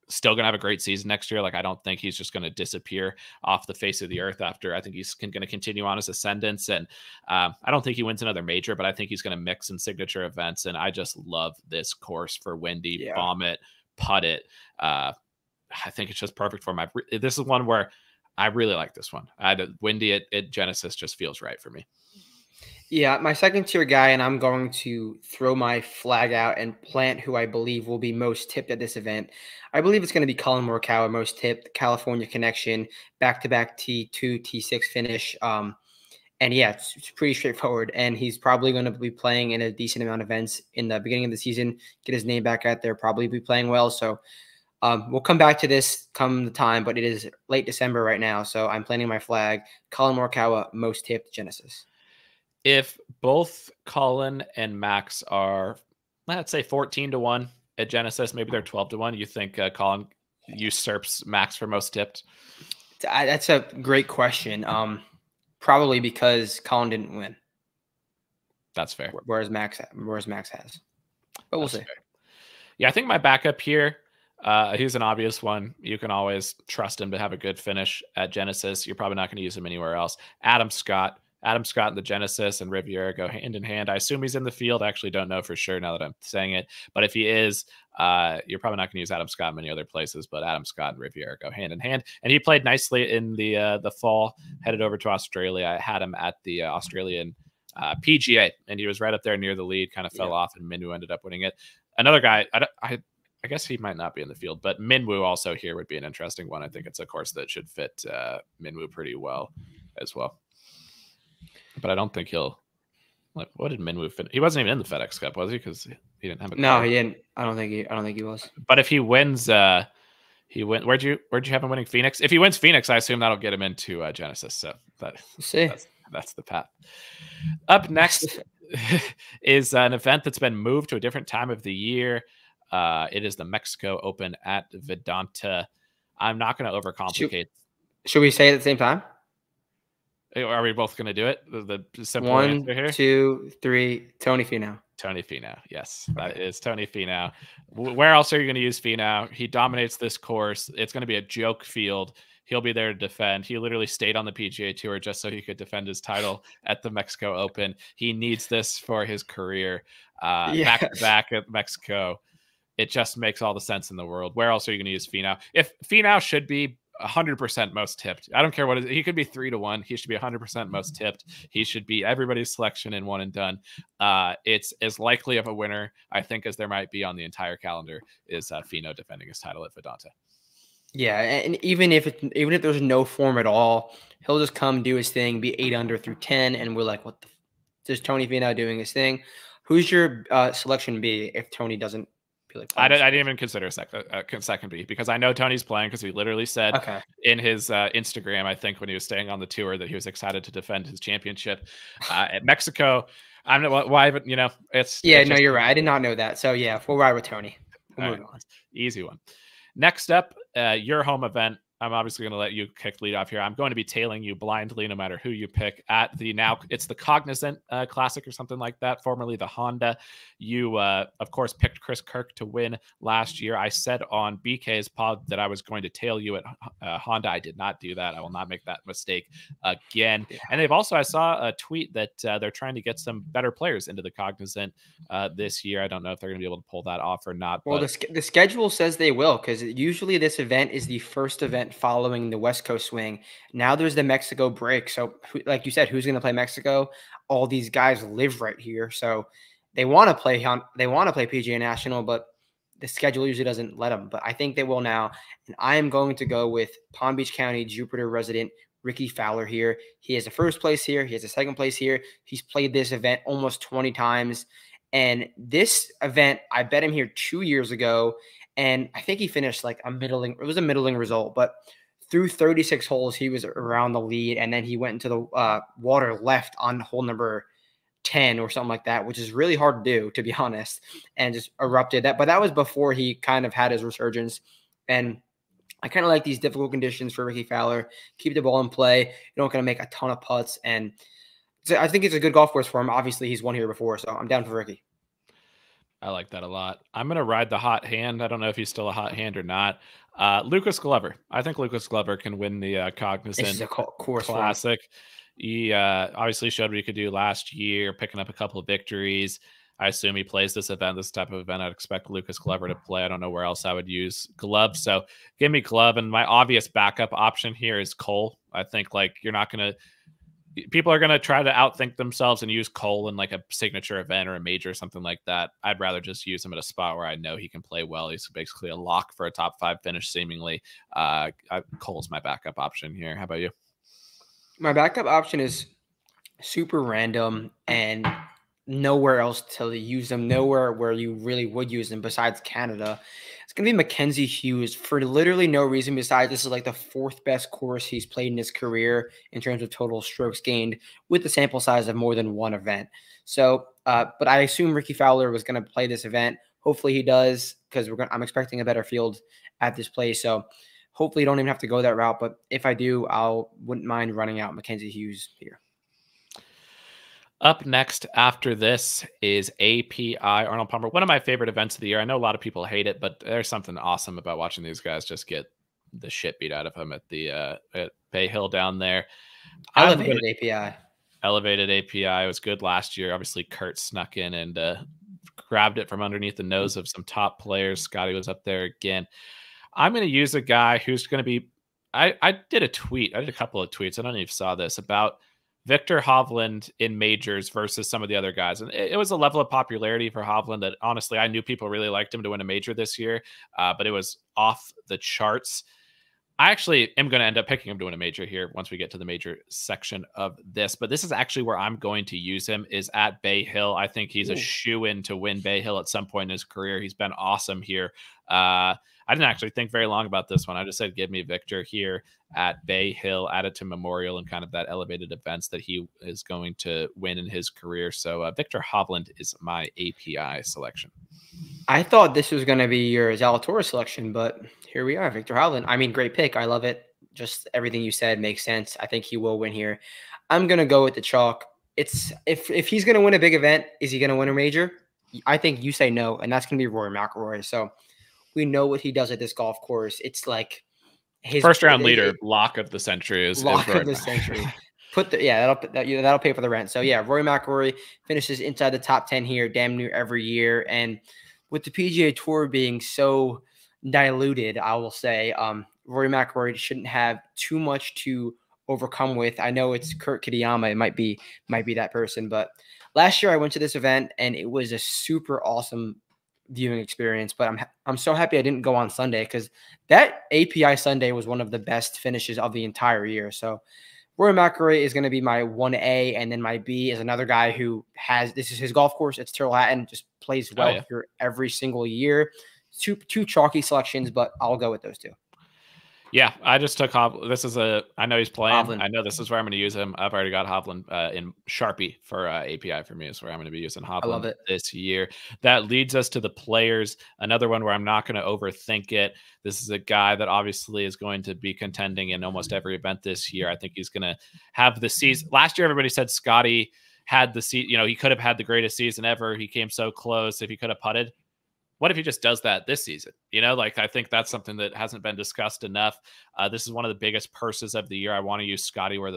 S1: still going to have a great season next year. I don't think he's just going to disappear off the face of the earth after. I think he's going to continue on his ascendance. And I don't think he wins another major, but I think he's going to mix in signature events. And I just love this course for Windy. Bomb it, putt it. I think it's just perfect for him. This is one where I really like this one. Windy at Genesis just feels right for me.
S2: Yeah, my second tier guy, and I'm going to throw my flag out and plant who I believe will be most tipped at this event. I believe it's going to be Colin Morikawa, most tipped, California connection, back-to-back T2, T6 finish. And yeah, it's pretty straightforward. And he's probably going to be playing in a decent amount of events in the beginning of the season, get his name back out there, probably be playing well. So we'll come back to this come the time, but it is late December right now. So I'm planting my flag. Colin Morikawa, most tipped, Genesis.
S1: If both Colin and Max are, let's say 14-1 at Genesis, maybe they're 12-1, you think Colin usurps Max for most tipped?
S2: That's a great question. Probably because Colin didn't win.
S1: That's fair.
S2: Whereas Max has. But we'll see. Fair.
S1: Yeah, I think my backup here, he's an obvious one. You can always trust him to have a good finish at Genesis. You're probably not going to use him anywhere else. Adam Scott and the Genesis and Riviera go hand in hand. I assume he's in the field. I actually don't know for sure now that I'm saying it. But if he is, you're probably not going to use Adam Scott many other places. But Adam Scott and Riviera go hand in hand. And he played nicely in the fall, headed over to Australia. I had him at the Australian PGA, and he was right up there near the lead, kind of fell off, and Minwoo ended up winning it. Another guy, I guess he might not be in the field, but Minwoo also here would be an interesting one. I think it's a course that should fit Minwoo pretty well as well. But I don't think he'll. What did Minwoo finish? He wasn't even in the FedEx Cup, was he? Because he didn't have a.
S2: No, he didn't. I don't think he was.
S1: But if he wins, he went. Where'd you have him winning Phoenix? If he wins Phoenix, I assume that'll get him into Genesis. So we'll
S2: see.
S1: That's the path. Up next is an event that's been moved to a different time of the year. It is the Mexico Open at Vedanta. I'm not going to overcomplicate.
S2: Should we say it at the same time?
S1: Are we both going to do it? The simple answer
S2: One,
S1: here.
S2: 2, 3. Tony Finau.
S1: Tony Finau. Yes,
S2: Okay.
S1: that is Tony Finau. Where else are you going to use Finau? He dominates this course. It's going to be a joke field. He'll be there to defend. He literally stayed on the PGA Tour just so he could defend his title at the Mexico Open. He needs this for his career. Back to back at Mexico. It just makes all the sense in the world. Where else are you going to use Finau? If Finau should be 100% most tipped, I don't care what it is. He could be 3-1. He should be 100% most tipped. He should be everybody's selection in one and done. It's as likely of a winner, I think, as there might be on the entire calendar is Finau defending his title at Vedanta.
S2: Yeah, and even if there's no form at all, he'll just come do his thing, be 8 under through 10, and we're like, what the? Just Tony Finau doing his thing. Who's your selection B if Tony doesn't feel like
S1: I
S2: playing?
S1: didn't even consider second B because I know Tony's playing because he literally said in his Instagram, I think when he was staying on the tour, that he was excited to defend his championship at Mexico. I'm not why, but it's
S2: no, you're right. I did not know that. So yeah, we'll ride with Tony. We'll move on.
S1: Easy one. Next up, your home event. I'm obviously going to let you kick lead off here. I'm going to be tailing you blindly no matter who you pick at it's the Cognizant Classic or something like that, formerly the Honda. You, of course, picked Chris Kirk to win last year. I said on BK's pod that I was going to tail you at Honda. I did not do that. I will not make that mistake again. Yeah. And they've also, I saw a tweet that they're trying to get some better players into the Cognizant this year. I don't know if they're going to be able to pull that off or not.
S2: Well, the schedule says they will, because usually this event is the first event following the West Coast swing. Now there's the Mexico break. So like you said, who's going to play Mexico? All these guys live right here. So they want to play PGA National, but the schedule usually doesn't let them. But I think they will now. And I am going to go with Palm Beach County Jupiter resident Ricky Fowler here. He has a first place here. He has a second place here. He's played this event almost 20 times. And this event, I bet him here 2 years ago. And I think he finished like it was a middling result, but through 36 holes, he was around the lead. And then he went into the water left on hole number 10 or something like that, which is really hard to do, to be honest, and just erupted that. But that was before he kind of had his resurgence. And I kind of like these difficult conditions for Ricky Fowler. Keep the ball in play. You're not going to make a ton of putts. And so I think it's a good golf course for him. Obviously, he's won here before, so I'm down for Ricky.
S1: I like that a lot. I'm going to ride the hot hand. I don't know if he's still a hot hand or not. Lucas Glover. I think Lucas Glover can win the Cognizant Classic. He obviously showed what he could do last year, picking up a couple of victories. I assume he plays this type of event. I'd expect Lucas Glover to play. I don't know where else I would use Glove. So give me Glove. And my obvious backup option here is Cole. I think you're not going to, people are going to try to outthink themselves and use Cole in like a signature event or a major or something like that. I'd rather just use him at a spot where I know he can play well. He's basically a lock for a top 5 finish, seemingly. Cole's my backup option here. How about you?
S2: My backup option is super random and nowhere else to use them, nowhere where you really would use them besides Canada. It's going to be Mackenzie Hughes for literally no reason besides this is like the 4th best course he's played in his career in terms of total strokes gained with the sample size of more than one event. So, but I assume Ricky Fowler was going to play this event. Hopefully he does, because I'm expecting a better field at this place. So hopefully you don't even have to go that route. But if I do, wouldn't mind running out Mackenzie Hughes here.
S1: Up next after this is API Arnold Palmer, one of my favorite events of the year. I know a lot of people hate it, but there's something awesome about watching these guys just get the shit beat out of them at the at Bay Hill down there.
S2: Elevated API.
S1: Elevated API. It was good last year. Obviously, Kurt snuck in and grabbed it from underneath the nose of some top players. Scotty was up there again. I'm going to use a guy who's going to be – I did a tweet. I did a couple of tweets. I don't know if you saw this about – Victor Hovland in majors versus some of the other guys. And it was a level of popularity for Hovland that honestly, I knew people really liked him to win a major this year, but it was off the charts. I actually am going to end up picking him to win a major here once we get to the major section of this, but this is actually where I'm going to use him is at Bay Hill. I think he's a shoo-in to win Bay Hill at some point in his career. He's been awesome here. I didn't actually think very long about this one. I just said, give me Victor here at Bay Hill, added to Memorial and kind of that elevated events that he is going to win in his career. So Victor Hovland is my API selection.
S2: I thought this was going to be your Zalatora selection, but here we are, Victor Hovland. I mean, great pick. I love it. just everything you said makes sense. I think he will win here. I'm gonna go with the chalk. It's if he's gonna win a big event, is he gonna win a major? I think you say no, and that's gonna be Rory McIlroy. So we know what he does at this golf course. It's like his
S1: First round leader, lock of the century is
S2: lock
S1: Rory
S2: of the century. That'll pay for the rent. So yeah, Rory McIlroy finishes inside the top 10 here, damn near every year. And with the PGA Tour being so diluted, I will say, Rory McIlroy shouldn't have too much to overcome with. I know it's Kurt Kitayama. It might be that person, but last year I went to this event and it was a super awesome viewing experience. But I'm so happy I didn't go on Sunday because that API Sunday was one of the best finishes of the entire year. So Rory McIlroy is going to be my 1A, and then my B is another guy who this is his golf course. It's Terrell Hatton, just plays well here every single year. Two chalky selections, but I'll go with those two.
S1: Yeah, I just took Hovland. I know he's playing.
S2: Hovland.
S1: I know this is where I'm going to use him. I've already got Hovland in Sharpie for API for me is where I'm going to be using Hovland this year. That leads us to the players. Another one where I'm not going to overthink it. This is a guy that obviously is going to be contending in almost every event this year. I think he's going to have the season. Last year, everybody said Scotty had the season. He could have had the greatest season ever. He came so close if he could have putted. What if he just does that this season? I think that's something that hasn't been discussed enough. This is one of the biggest purses of the year. I want to use Scotty where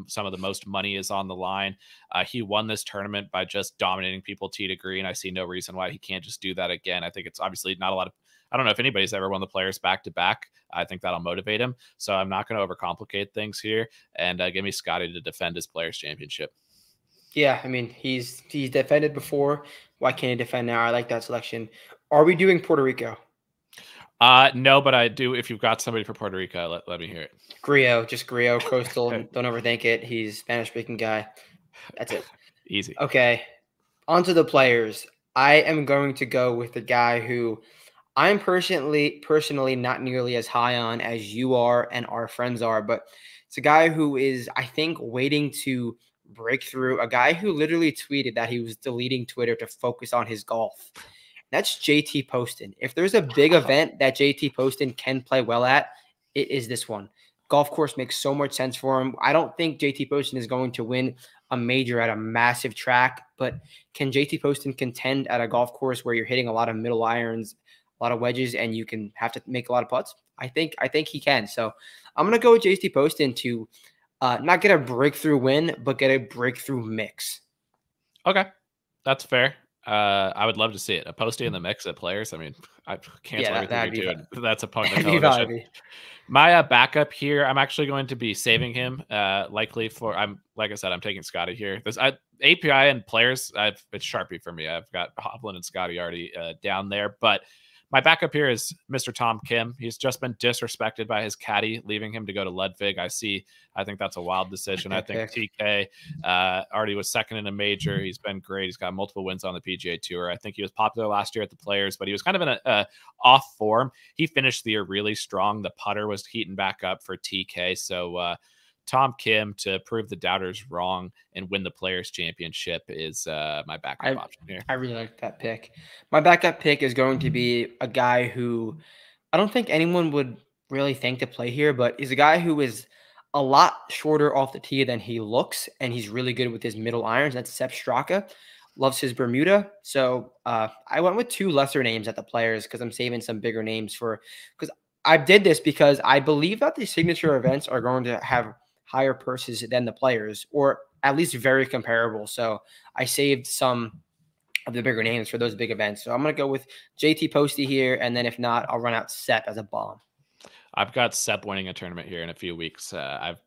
S1: some of the most money is on the line. He won this tournament by just dominating people tee to green. I see no reason why he can't just do that again. I think it's obviously not a lot of, I don't know if anybody's ever won the Players back to back. I think that'll motivate him. So I'm not going to overcomplicate things here, and give me Scotty to defend his Players Championship.
S2: Yeah, I mean, he's defended before. Why can't he defend now? I like that selection. Are we doing Puerto Rico?
S1: No, but I do. If you've got somebody for Puerto Rico, let me hear it.
S2: Grillo, Coastal. Don't overthink it. He's a Spanish-speaking guy. That's it.
S1: Easy.
S2: Okay, on to the players. I am going to go with the guy who I'm personally not nearly as high on as you are and our friends are, but it's a guy who is, I think, waiting to break through. A guy who literally tweeted that he was deleting Twitter to focus on his golf. That's JT Poston. If there's a big event that JT Poston can play well at, it is this one. Golf course makes so much sense for him. I don't think JT Poston is going to win a major at a massive track, but can JT Poston contend at a golf course where you're hitting a lot of middle irons, a lot of wedges, and you can have to make a lot of putts? I think he can. So I'm going to go with JT Poston to not get a breakthrough win, but get a breakthrough mix.
S1: Okay, that's fair. I would love to see it. A Posty in the mix at Players. I mean, I cancel everything you're doing. That's a point of television. My backup here, I'm actually going to be saving him. Likely for like I said, I'm taking Scotty here. This API and Players, it's Sharpie for me. I've got Hovland and Scotty already down there, but my backup here is Mr. Tom Kim. He's just been disrespected by his caddy, leaving him to go to Ludwig. I think that's a wild decision. I think TK already was second in a major. He's been great. He's got multiple wins on the PGA Tour. I think he was popular last year at the Players, but he was kind of in a off form. He finished the year really strong. The putter was heating back up for TK. So Tom Kim to prove the doubters wrong and win the Players Championship is my backup option here.
S2: I really like that pick. My backup pick is going to be a guy who I don't think anyone would really think to play here, but he's a guy who is a lot shorter off the tee than he looks, and he's really good with his middle irons. That's Sepp Straka. Loves his Bermuda. So I went with two lesser names at the Players because I'm saving some bigger names because I did this because I believe that the signature events are going to have higher purses than the Players, or at least very comparable. So I saved some of the bigger names for those big events. So I'm going to go with JT Posty here, and then if not, I'll run out Sepp as a bomb.
S1: I've got Sepp winning a tournament here in a few weeks. I'm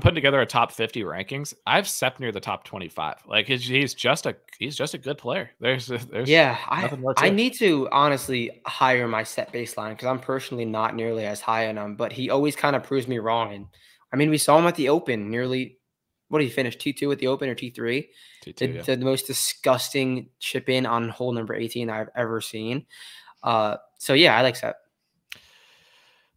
S1: putting together a top 50 rankings. I've Sepp near the top 25. Like he's just a good player. There's nothing more to
S2: I need to honestly higher my Sepp baseline because I'm personally not nearly as high on him, but he always kind of proves me wrong. And I mean, we saw him at the Open nearly. What did he finish? T2 at the Open or T3?
S1: T2,
S2: the most disgusting chip in on hole number 18 I've ever seen. So yeah, I like Sepp.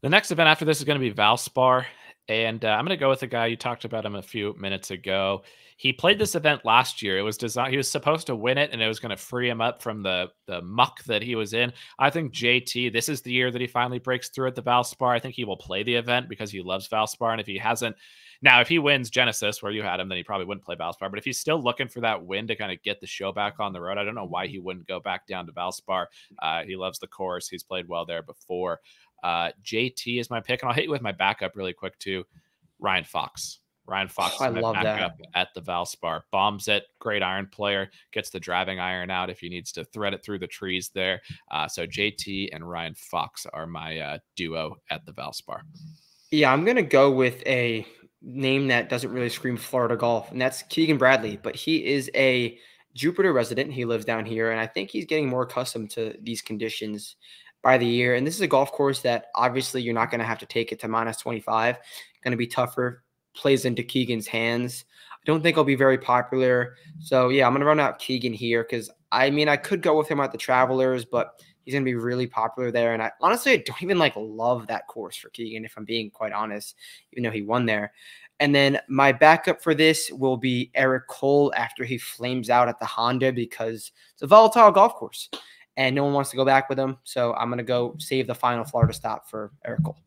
S1: The next event after this is going to be Valspar. And I'm going to go with a guy you talked about him a few minutes ago. He played this event last year. It was designed. He was supposed to win it, and it was going to free him up from the muck that he was in. I think JT. This is the year that he finally breaks through at the Valspar. I think he will play the event because he loves Valspar, and if he hasn't, now if he wins Genesis where you had him, then he probably wouldn't play Valspar. But if he's still looking for that win to kind of get the show back on the road, I don't know why he wouldn't go back down to Valspar. He loves the course. He's played well there before. JT is my pick, and I'll hit you with my backup really quick too. Ryan Fox. Ryan Fox
S2: I
S1: is my
S2: love
S1: backup
S2: that.
S1: at the Valspar. Bombs it. Great iron player. Gets the driving iron out if he needs to thread it through the trees there. So JT and Ryan Fox are my duo at the Valspar.
S2: Yeah, I'm gonna go with a name that doesn't really scream Florida golf, and that's Keegan Bradley. But he is a Jupiter resident. He lives down here, and I think he's getting more accustomed to these conditions by the year. And this is a golf course that obviously you're not gonna have to take it to minus 25. Gonna be tougher. Plays into Keegan's hands. I don't think he'll be very popular. So yeah, I'm gonna run out Keegan here because I mean I could go with him at the Travelers, but he's going to be really popular there. And I honestly, I don't even like love that course for Keegan, if I'm being quite honest, even though he won there. And then my backup for this will be Eric Cole after he flames out at the Honda because it's a volatile golf course and no one wants to go back with him. So I'm going to go save the final Florida stop for Eric Cole.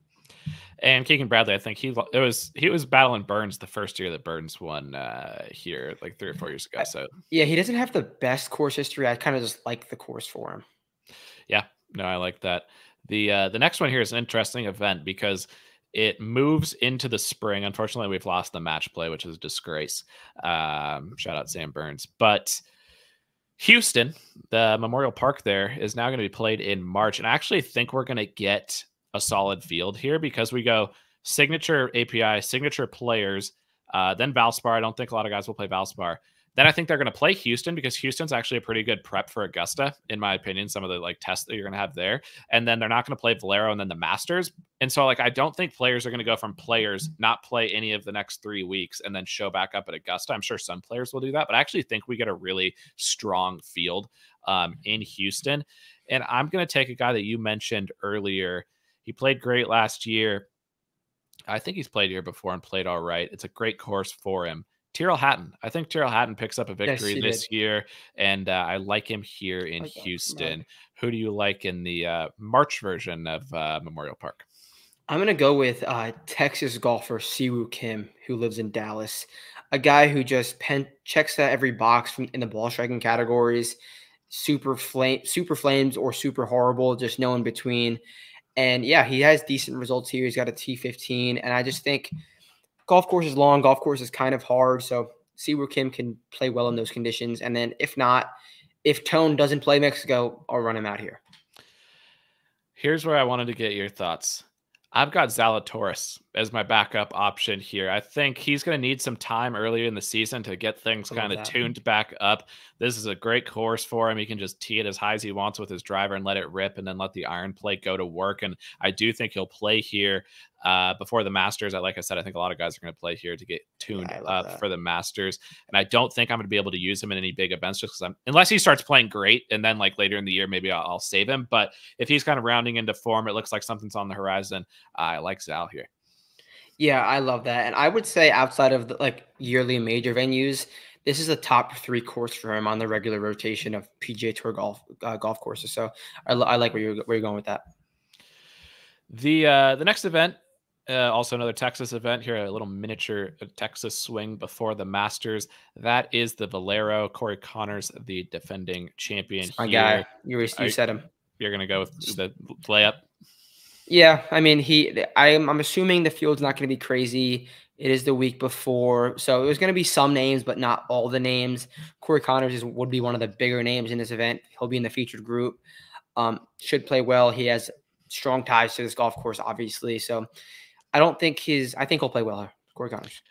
S1: And Keegan Bradley, I think he was battling Burns the first year that Burns won here, like 3 or 4 years ago. So
S2: yeah, he doesn't have the best course history. I kind of just like the course for him.
S1: Yeah, no, I like that. The next one here is an interesting event because it moves into the spring. Unfortunately, we've lost the match play, which is a disgrace. Shout out Sam Burns. But Houston, the Memorial Park there, is now going to be played in March. And I actually think we're going to get a solid field here because we go signature API, signature players, then Valspar. I don't think a lot of guys will play Valspar. Then I think they're going to play Houston because Houston's actually a pretty good prep for Augusta, in my opinion, some of the like tests that you're going to have there. And then they're not going to play Valero and then the Masters. And so like I don't think players are going to go from players, not play any of the next 3 weeks and then show back up at Augusta. I'm sure some players will do that, but I actually think we get a really strong field in Houston. And I'm going to take a guy that you mentioned earlier. He played great last year. I think he's played here before and played all right. It's a great course for him. Tyrrell Hatton. I think Tyrrell Hatton picks up a victory this year, and I like him here in Houston. Who do you like in the March version of Memorial Park?
S2: I'm going to go with Texas golfer Siwoo Kim, who lives in Dallas. A guy who just checks every box in the ball striking categories. Super flames or super horrible, just no in between. And yeah, he has decent results here. He's got a T15, and I just think golf course is long, golf course is kind of hard. So Siwoo Kim can play well in those conditions. And then if not, if Tone doesn't play Mexico, I'll run him out here.
S1: Here's where I wanted to get your thoughts. I've got Zalatoris as my backup option here. I think he's going to need some time earlier in the season to get things kind of tuned back up. This is a great course for him. He can just tee it as high as he wants with his driver and let it rip and then let the iron play go to work. And I do think he'll play here before the Masters. Like I said, I think a lot of guys are going to play here to get tuned up for the Masters. And I don't think I'm going to be able to use him in any big events just because unless he starts playing great and then like later in the year, maybe I'll save him. But if he's kind of rounding into form, it looks like something's on the horizon. I like Zal here.
S2: Yeah, I love that. And I would say outside of the like yearly major venues, this is a top 3 course for him on the regular rotation of PGA Tour golf courses. So I like where you're going with that.
S1: The next event, also another Texas event here, a little miniature Texas swing before the Masters. That is the Valero. Corey Connors, the defending champion.
S2: My guy, you said him.
S1: You're gonna go with the layup.
S2: Yeah, I mean, I'm assuming the field's not going to be crazy. It is the week before, so there's going to be some names, but not all the names. Corey Connors would be one of the bigger names in this event. He'll be in the featured group. Should play well. He has strong ties to this golf course, obviously. So I think he'll play well. Corey Connors.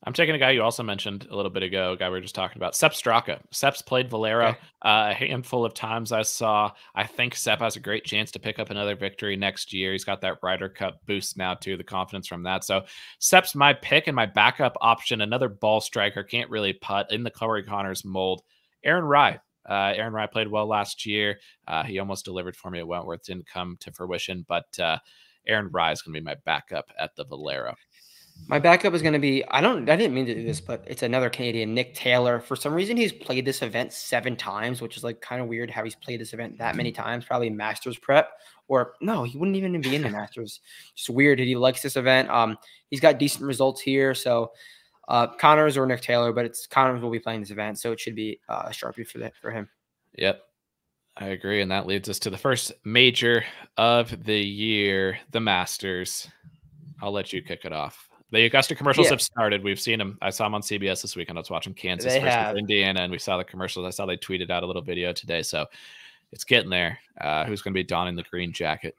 S1: I'm taking a guy you also mentioned a little bit ago, a guy we were just talking about, Sepp Straka. Sepp's played Valero a handful of times I saw. I think Sepp has a great chance to pick up another victory next year. He's got that Ryder Cup boost now, too, the confidence from that. So Sepp's my pick and my backup option, another ball striker, can't really putt in the Corey Connors mold. Aaron Rai. Aaron Rai played well last year. He almost delivered for me at Wentworth, didn't come to fruition, but Aaron Rai is going to be my backup at the Valero.
S2: My backup is going to be, I didn't mean to do this, but it's another Canadian, Nick Taylor. For some reason, he's played this event 7 times, which is like kind of weird how he's played this event that many times, probably Masters prep, or no, he wouldn't even be in the Masters. Just weird that he likes this event. He's got decent results here. So Connors or Nick Taylor, but it's Connors will be playing this event. So it should be a Sharpie for him.
S1: Yep. I agree. And that leads us to the first major of the year, the Masters. I'll let you kick it off. The Augusta commercials have started. We've seen them. I saw them on CBS this weekend. I was watching Kansas versus Indiana, and we saw the commercials. I saw they tweeted out a little video today. So it's getting there. Who's going to be donning the green jacket?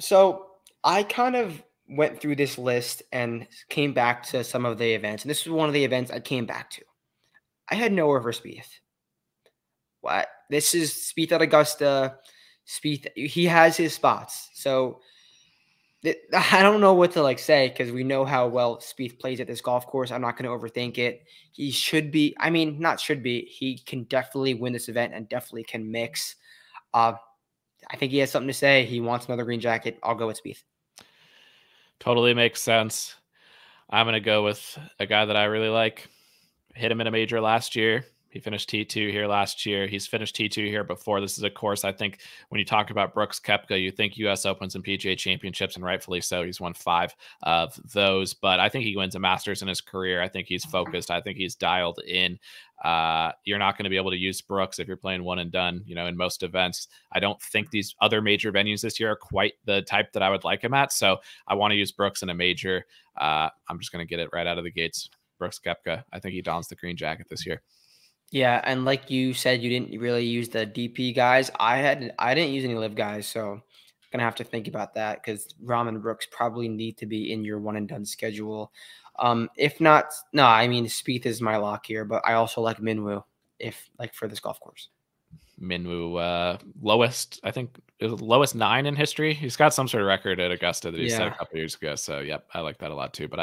S2: So I kind of went through this list and came back to some of the events. And this was one of the events I came back to. I had nowhere for Spieth. What? This is Spieth at Augusta. Spieth, he has his spots. So I don't know what to say because we know how well Spieth plays at this golf course. I'm not going to overthink it. He should be. I mean, not should be. He can definitely win this event and definitely can mix. I think he has something to say. He wants another green jacket. I'll go with Spieth.
S1: Totally makes sense. I'm going to go with a guy that I really like. Hit him in a major last year. He finished T2 here last year. He's finished T2 here before. This is a course, I think, when you talk about Brooks Koepka, you think U.S. Opens and PGA Championships, and rightfully so. He's won 5 of those. But I think he wins a Masters in his career. I think he's focused. I think he's dialed in. You're not going to be able to use Brooks if you're playing one and done, in most events. I don't think these other major venues this year are quite the type that I would like him at. So I want to use Brooks in a major. I'm just going to get it right out of the gates. Brooks Koepka. I think he dons the green jacket this year.
S2: Yeah, and like you said, you didn't really use the DP guys. I didn't use any live guys, so I'm gonna have to think about that because Rahm and Brooks probably need to be in your one and done schedule. If not, no, I mean Spieth is my lock here, but I also like Minwoo for this golf course.
S1: Minwoo, lowest, I think it was lowest 9 in history. He's got some sort of record at Augusta that he set a couple years ago. So yep, I like that a lot too. But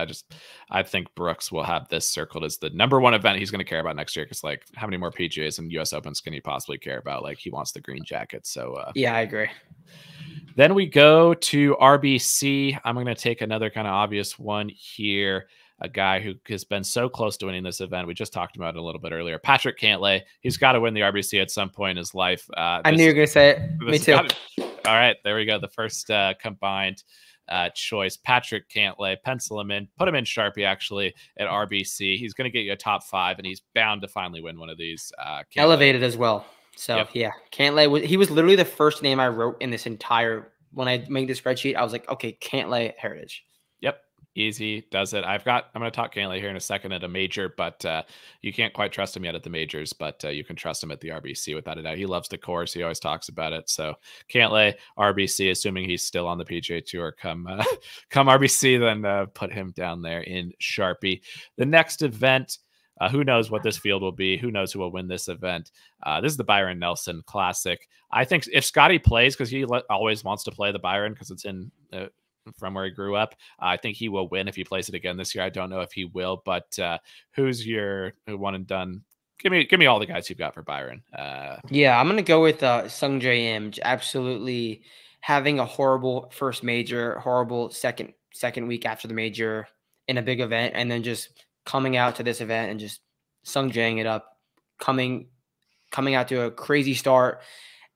S1: I think Brooks will have this circled as the number one event he's going to care about next year. Because how many more PGAs and US Opens can he possibly care about? He wants the green jacket. So
S2: yeah, I agree.
S1: Then we go to RBC. I'm going to take another kind of obvious one here. A guy who has been so close to winning this event. We just talked about it a little bit earlier. Patrick Cantlay. He's got to win the RBC at some point in his life.
S2: I knew you were going to say it. Me too.
S1: All right, there we go. The first combined choice. Patrick Cantlay. Pencil him in. Put him in Sharpie, actually, at RBC. He's going to get you a top 5, and he's bound to finally win one of these.
S2: Elevated as well. So, yeah. Cantlay, he was literally the first name I wrote in this entire – when I made the spreadsheet, I was like, okay, Cantlay, Heritage.
S1: Yep. Easy does it. I'm going to talk Cantlay here in a second at a major, but you can't quite trust him yet at the majors, but you can trust him at the RBC without a doubt. He loves the course. He always talks about it. So Cantlay, RBC, assuming he's still on the PGA Tour come RBC, then put him down there in Sharpie. The next event, who knows what this field will be? Who knows who will win this event? This is the Byron Nelson Classic. I think if Scotty plays, because he always wants to play the Byron because it's in from where he grew up, I think he will win if he plays it again this year. I don't know if he will, but who's your one and done? Give me all the guys you've got for Byron.
S2: Yeah, I'm gonna go with Sungjae Im. Absolutely having a horrible first major, horrible second week after the major in a big event, and then just coming out to this event and just Sungjaeing it up, coming out to a crazy start,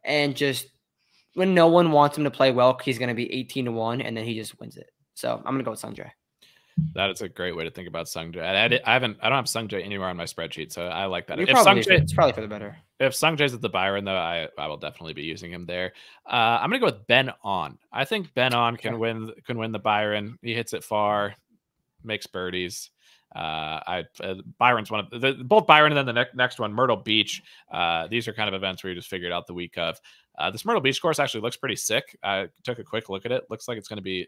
S2: and just when no one wants him to play well, he's going to be 18-1, and then he just wins it. So I'm going to go with Sungjae.
S1: That is a great way to think about Sungjae. I don't have Sungjae anywhere on my spreadsheet, so I like that.
S2: It's probably for the better.
S1: If Sungjae's at the Byron, though, I will definitely be using him there. I'm going to go with Ben On. I think Ben On can win the Byron. He hits it far, makes birdies. Byron's one of both Byron and then the next one, Myrtle Beach. These are kind of events where you just figured out the week of. This Myrtle Beach course actually looks pretty sick. I took a quick look at it. Looks like it's going to be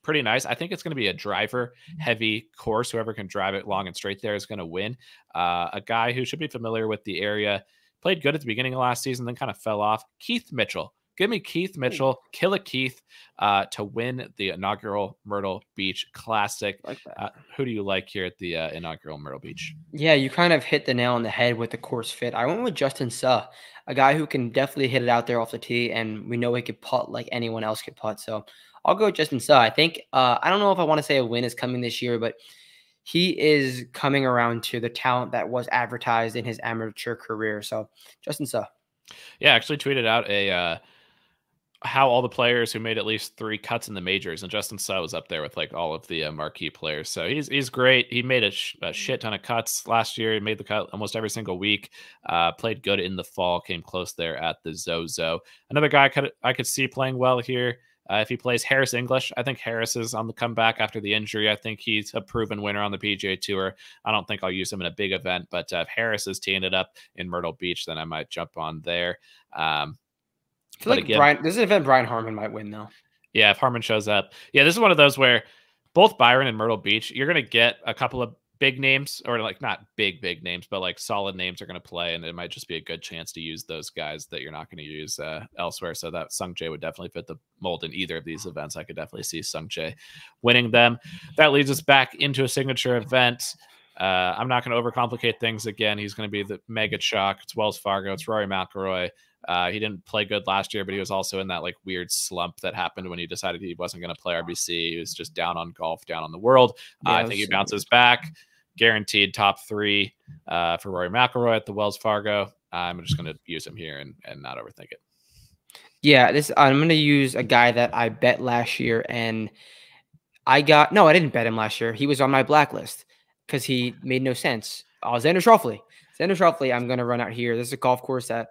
S1: pretty nice. I think it's going to be a driver heavy course. Whoever can drive it long and straight there is going to win. A guy who should be familiar with the area, played good at the beginning of last season, then kind of fell off. Keith Mitchell. Give me Keith Mitchell, Killer Keith, to win the inaugural Myrtle Beach Classic.
S2: Like that.
S1: Who do you like here at the inaugural Myrtle Beach?
S2: Yeah, you kind of hit the nail on the head with the course fit. I went with Justin Suh, a guy who can definitely hit it out there off the tee, and we know he could putt like anyone else could putt. So I'll go with Justin Suh. I think I don't know if I want to say a win is coming this year, but he is coming around to the talent that was advertised in his amateur career. So Justin Suh.
S1: Yeah, I actually tweeted out a how all the players who made at least 3 cuts in the majors, and Justin Suh was up there with like all of the marquee players. So he's great. He made a shit ton of cuts last year. He made the cut almost every single week. Played good in the fall. Came close there at the Zozo. Another guy I could see playing well here. If he plays Harris English, I think Harris is on the comeback after the injury. I think he's a proven winner on the PGA Tour. I don't think I'll use him in a big event, but if Harris is teeing it up in Myrtle Beach, then I might jump on there.
S2: I feel like again, this is an event Brian Harman might win, though.
S1: Yeah, if Harman shows up. Yeah, this is one of those where both Byron and Myrtle Beach, you're going to get a couple of big names, or like not big names, but like solid names are going to play, and it might just be a good chance to use those guys that you're not going to use elsewhere. So that Sung Jae would definitely fit the mold in either of these events. I could definitely see Sung Jae winning them. That leads us back into a signature event. I'm not going to overcomplicate things again. He's going to be the mega chalk. It's Wells Fargo. It's Rory McIlroy. He didn't play good last year, but he was also in that like weird slump that happened when he decided he wasn't going to play RBC. He was just down on golf, down on the world. I think he bounces back. Guaranteed top 3 for Rory McIlroy at the Wells Fargo. I'm just going to use him here and not overthink it.
S2: Yeah, I'm going to use a guy that I bet last year, and I didn't bet him last year. He was on my blacklist because he made no sense. Xander Schauffele. Xander Schauffele, I'm going to run out here. This is a golf course that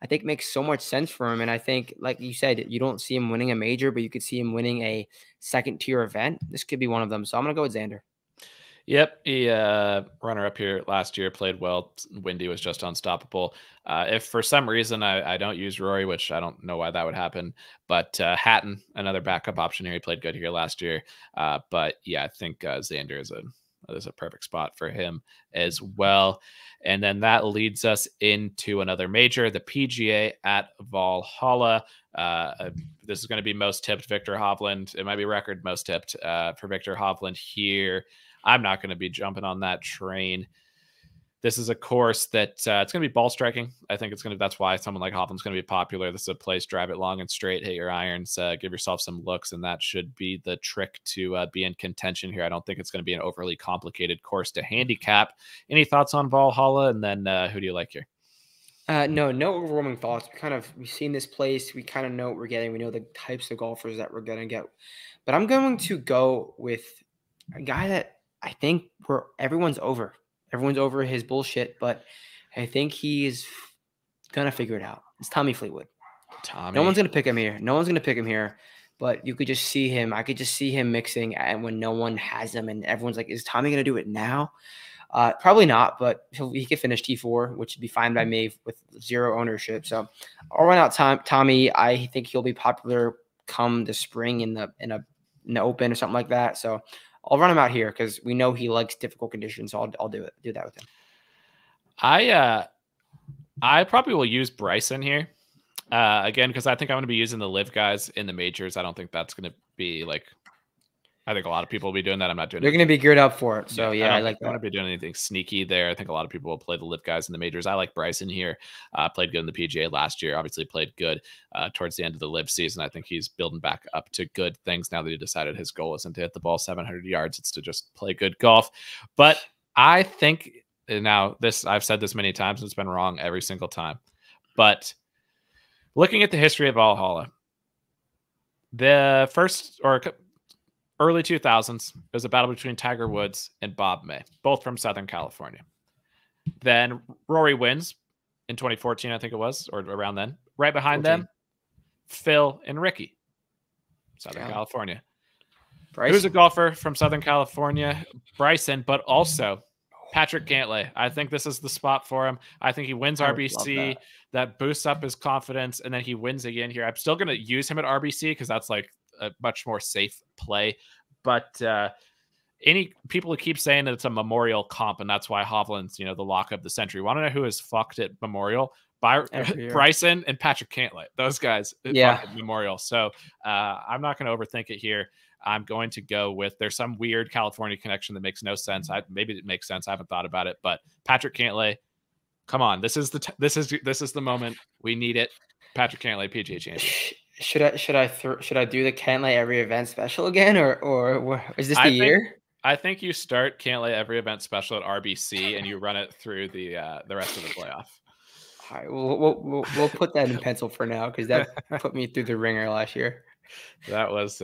S2: I think makes so much sense for him. And I think, like you said, you don't see him winning a major, but you could see him winning a second-tier event. This could be one of them. So I'm going to go with Xander.
S1: Yep, he runner-up here last year, played well. Windy was just unstoppable. If for some reason I don't use Rory, which I don't know why that would happen, but Hatton, another backup option here. He played good here last year. But yeah, I think Xander is a perfect spot for him as well. And then that leads us into another major, the PGA at Valhalla. This is going to be most tipped Victor Hovland. It might be record most tipped for Victor Hovland here. I'm not going to be jumping on that train. This is a course that it's going to be ball striking. I think that's why someone like Hovland's going to be popular. This is a place, drive it long and straight, hit your irons, give yourself some looks, and that should be the trick to be in contention here. I don't think it's going to be an overly complicated course to handicap. Any thoughts on Valhalla? And then who do you like here?
S2: No overwhelming thoughts. We've seen this place. We kind of know what we're getting. We know the types of golfers that we're going to get. But I'm going to go with a guy that I think everyone's over. Everyone's over his bullshit, but I think he's going to figure it out. It's Tommy Fleetwood. No one's going to pick him here. But you could just see him. I could just see him mixing and when no one has him and everyone's like, is Tommy going to do it now? Probably not, but he could finish T4, which would be fine by me with 0 ownership. So I'll run out Tommy. I think he'll be popular come the spring in the Open or something like that. So I'll run him out here because we know he likes difficult conditions. So I'll do that with him.
S1: I probably will use Bryson here again because I think I'm going to be using the live guys in the majors. I don't think that's going to be like. I think a lot of people will be doing that. I'm not doing.
S2: They're going to be geared up for it. So yeah, I like that.
S1: I'm going to be doing anything sneaky there. I think a lot of people will play the live guys in the majors. I like Bryson here. Played good in the PGA last year. Obviously played good towards the end of the live season. I think he's building back up to good things now that he decided his goal isn't to hit the ball 700 yards. It's to just play good golf. But I think now I've said this many times and it's been wrong every single time. But looking at the history of Valhalla, the first or early 2000s, it was a battle between Tiger Woods and Bob May, both from Southern California. Then Rory wins in 2014, I think it was, or around then. Right behind
S2: 14.
S1: them, Phil and Ricky, Southern California.
S2: Bryson.
S1: Who's a golfer from Southern California? Bryson, but also Patrick Cantlay. I think this is the spot for him. I think he wins RBC. That boosts up his confidence, and then he wins again here. I'm still going to use him at RBC because that's like a much more safe play. But any people who keep saying that it's a Memorial comp, and that's why Hovland's, the lock of the century. Want to know who is fucked at Memorial?
S2: every year.
S1: Bryson and Patrick Cantlay, those guys,
S2: Yeah.
S1: fucking Memorial. So I'm not going to overthink it here. I'm going to go with, there's some weird California connection that makes no sense. Maybe it makes sense. I haven't thought about it, but Patrick Cantlay, come on. This is the moment. We need it. Patrick Cantlay, PGA champion.
S2: Should I do the Cantlay every event special again, or is this the year?
S1: I think you start Cantlay every event special at RBC and you run it through the rest of the playoff.
S2: All right, we'll put that in pencil for now because that put me through the ringer last year.
S1: That was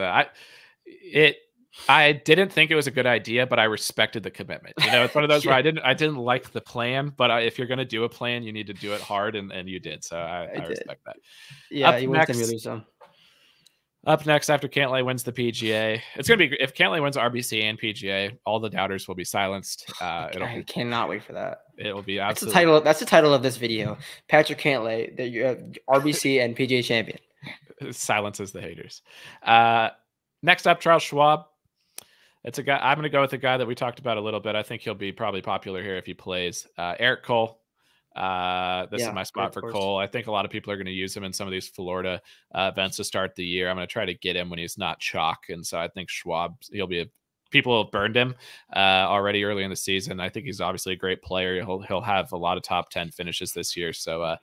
S1: I didn't think it was a good idea, but I respected the commitment. You know, it's one of those where I didn't like the plan, but if you're going to do a plan, you need to do it hard, and you did. So I respect that.
S2: Yeah, you win some, you lose some.
S1: Up next, after Cantlay wins the PGA, it's going to be, if Cantlay wins RBC and PGA, all the doubters will be silenced.
S2: I cannot wait for that.
S1: It will be absolutely.
S2: That's the title of this video. Patrick Cantlay, the RBC and PGA champion.
S1: Silences the haters. Next up, Charles Schwab. It's a guy. I'm going to go with a guy that we talked about a little bit. I think he'll be probably popular here if he plays. Eric Cole. This is my spot for Cole. I think a lot of people are going to use him in some of these Florida events to start the year. I'm going to try to get him when he's not chalk, and so I think Schwab, people have burned him already early in the season. I think he's obviously a great player. He'll have a lot of top 10 finishes this year. So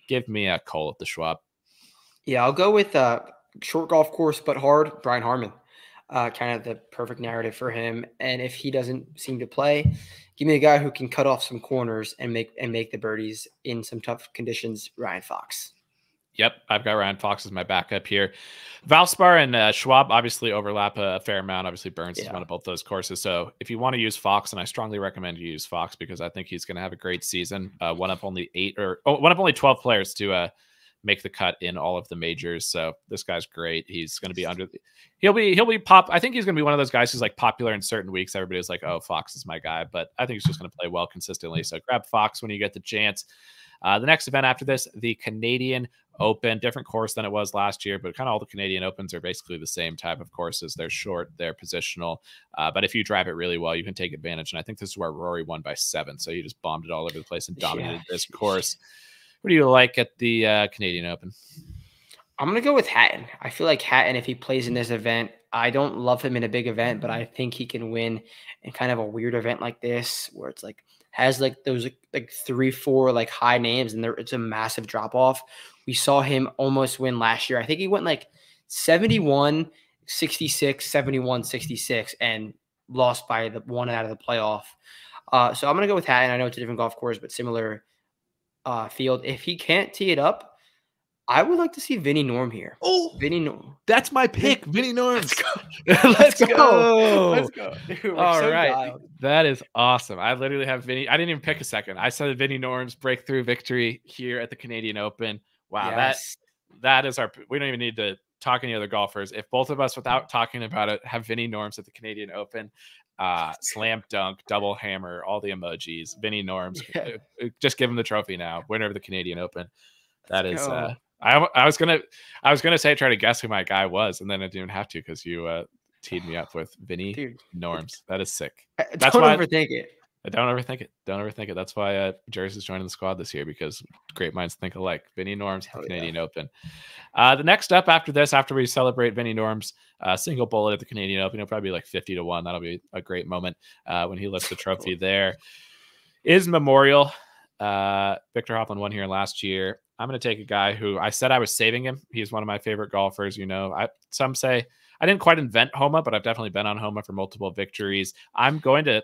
S1: give me a Cole at the Schwab. Yeah,
S2: I'll go with short golf course but hard. Brian Harman. Kind of the perfect narrative for him. And if he doesn't seem to play, give me a guy who can cut off some corners and make the birdies in some tough conditions. Ryan Fox.
S1: Yep, I've got Ryan Fox as my backup here. Valspar and Schwab obviously overlap a fair amount. Obviously, Burns is one of both those courses. So if you want to use Fox, and I strongly recommend you use Fox because I think he's going to have a great season. One of only 12 players to make the cut in all of the majors. So this guy's great. He's going to be he'll be pop. I think he's going to be one of those guys who's like popular in certain weeks. Everybody's like, oh, Fox is my guy, but I think he's just going to play well consistently. So grab Fox when you get the chance. The next event after this, the Canadian Open, different course than it was last year, but kind of all the Canadian Opens are basically the same type of courses. They're short, they're positional, but if you drive it really well, you can take advantage. And I think this is where Rory won by 7. So he just bombed it all over the place and dominated this course. What do you like at the Canadian Open?
S2: I'm going to go with Hatton. I feel like Hatton, if he plays in this event, I don't love him in a big event, but I think he can win in kind of a weird event like this where it's like has like those like 3-4 like high names and it's a massive drop off. We saw him almost win last year. I think he went like 71-66, 71-66 and lost by the one out of the playoff. So I'm going to go with Hatton. I know it's a different golf course, but similar field. If he can't tee it up, I would like to see Vinny Norm here.
S1: Oh,
S2: Vinny Norm.
S1: That's my pick. Vinny Norm.
S2: Let's go. Let's go.
S1: Dude, all right. Dialed. That is awesome. I literally have Vinny. I didn't even pick a second. I said Vinny Norm's breakthrough victory here at the Canadian Open. Wow. Yes. That is we don't even need to talk any other golfers. If both of us, without talking about it, have Vinny Norms at the Canadian Open, slam dunk, double hammer, all the emojis, Vinny Norms, just give him the trophy now. Winner of the Canadian Open. That is I was gonna say try to guess who my guy was, and then I didn't even have to because you teed me up with Vinny Norms. That is sick.
S2: Don't overthink it.
S1: Don't overthink it. Don't overthink it. That's why Jersey's joining the squad this year because great minds think alike. Vinny Norms, Canadian Open. The next up after this, after we celebrate Vinny Norms' single bullet at the Canadian Open, it'll probably be like 50-1. That'll be a great moment when he lifts the trophy there. Is Memorial. Victor Hovland won here last year. I'm going to take a guy who I said I was saving him. He's one of my favorite golfers. You know, some say I didn't quite invent Homa, but I've definitely been on Homa for multiple victories. I'm going to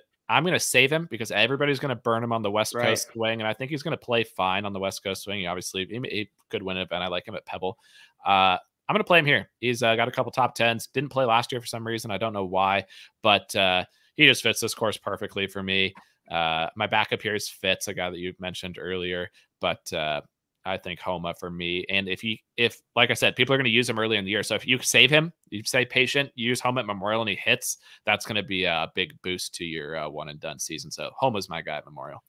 S1: save him because everybody's going to burn him on the West Coast swing, and I think he's going to play fine on the West Coast swing. He could win an event. I like him at Pebble. I'm going to play him here. He's got a couple top 10s. Didn't play last year for some reason. I don't know why, but he just fits this course perfectly for me. My backup here is Fitz, a guy that you mentioned earlier, but I think Homa for me. And if like I said, people are going to use him early in the year. So if you save him, you stay patient, you use Homa at Memorial and he hits, that's going to be a big boost to your one and done season. So Homa's my guy at Memorial.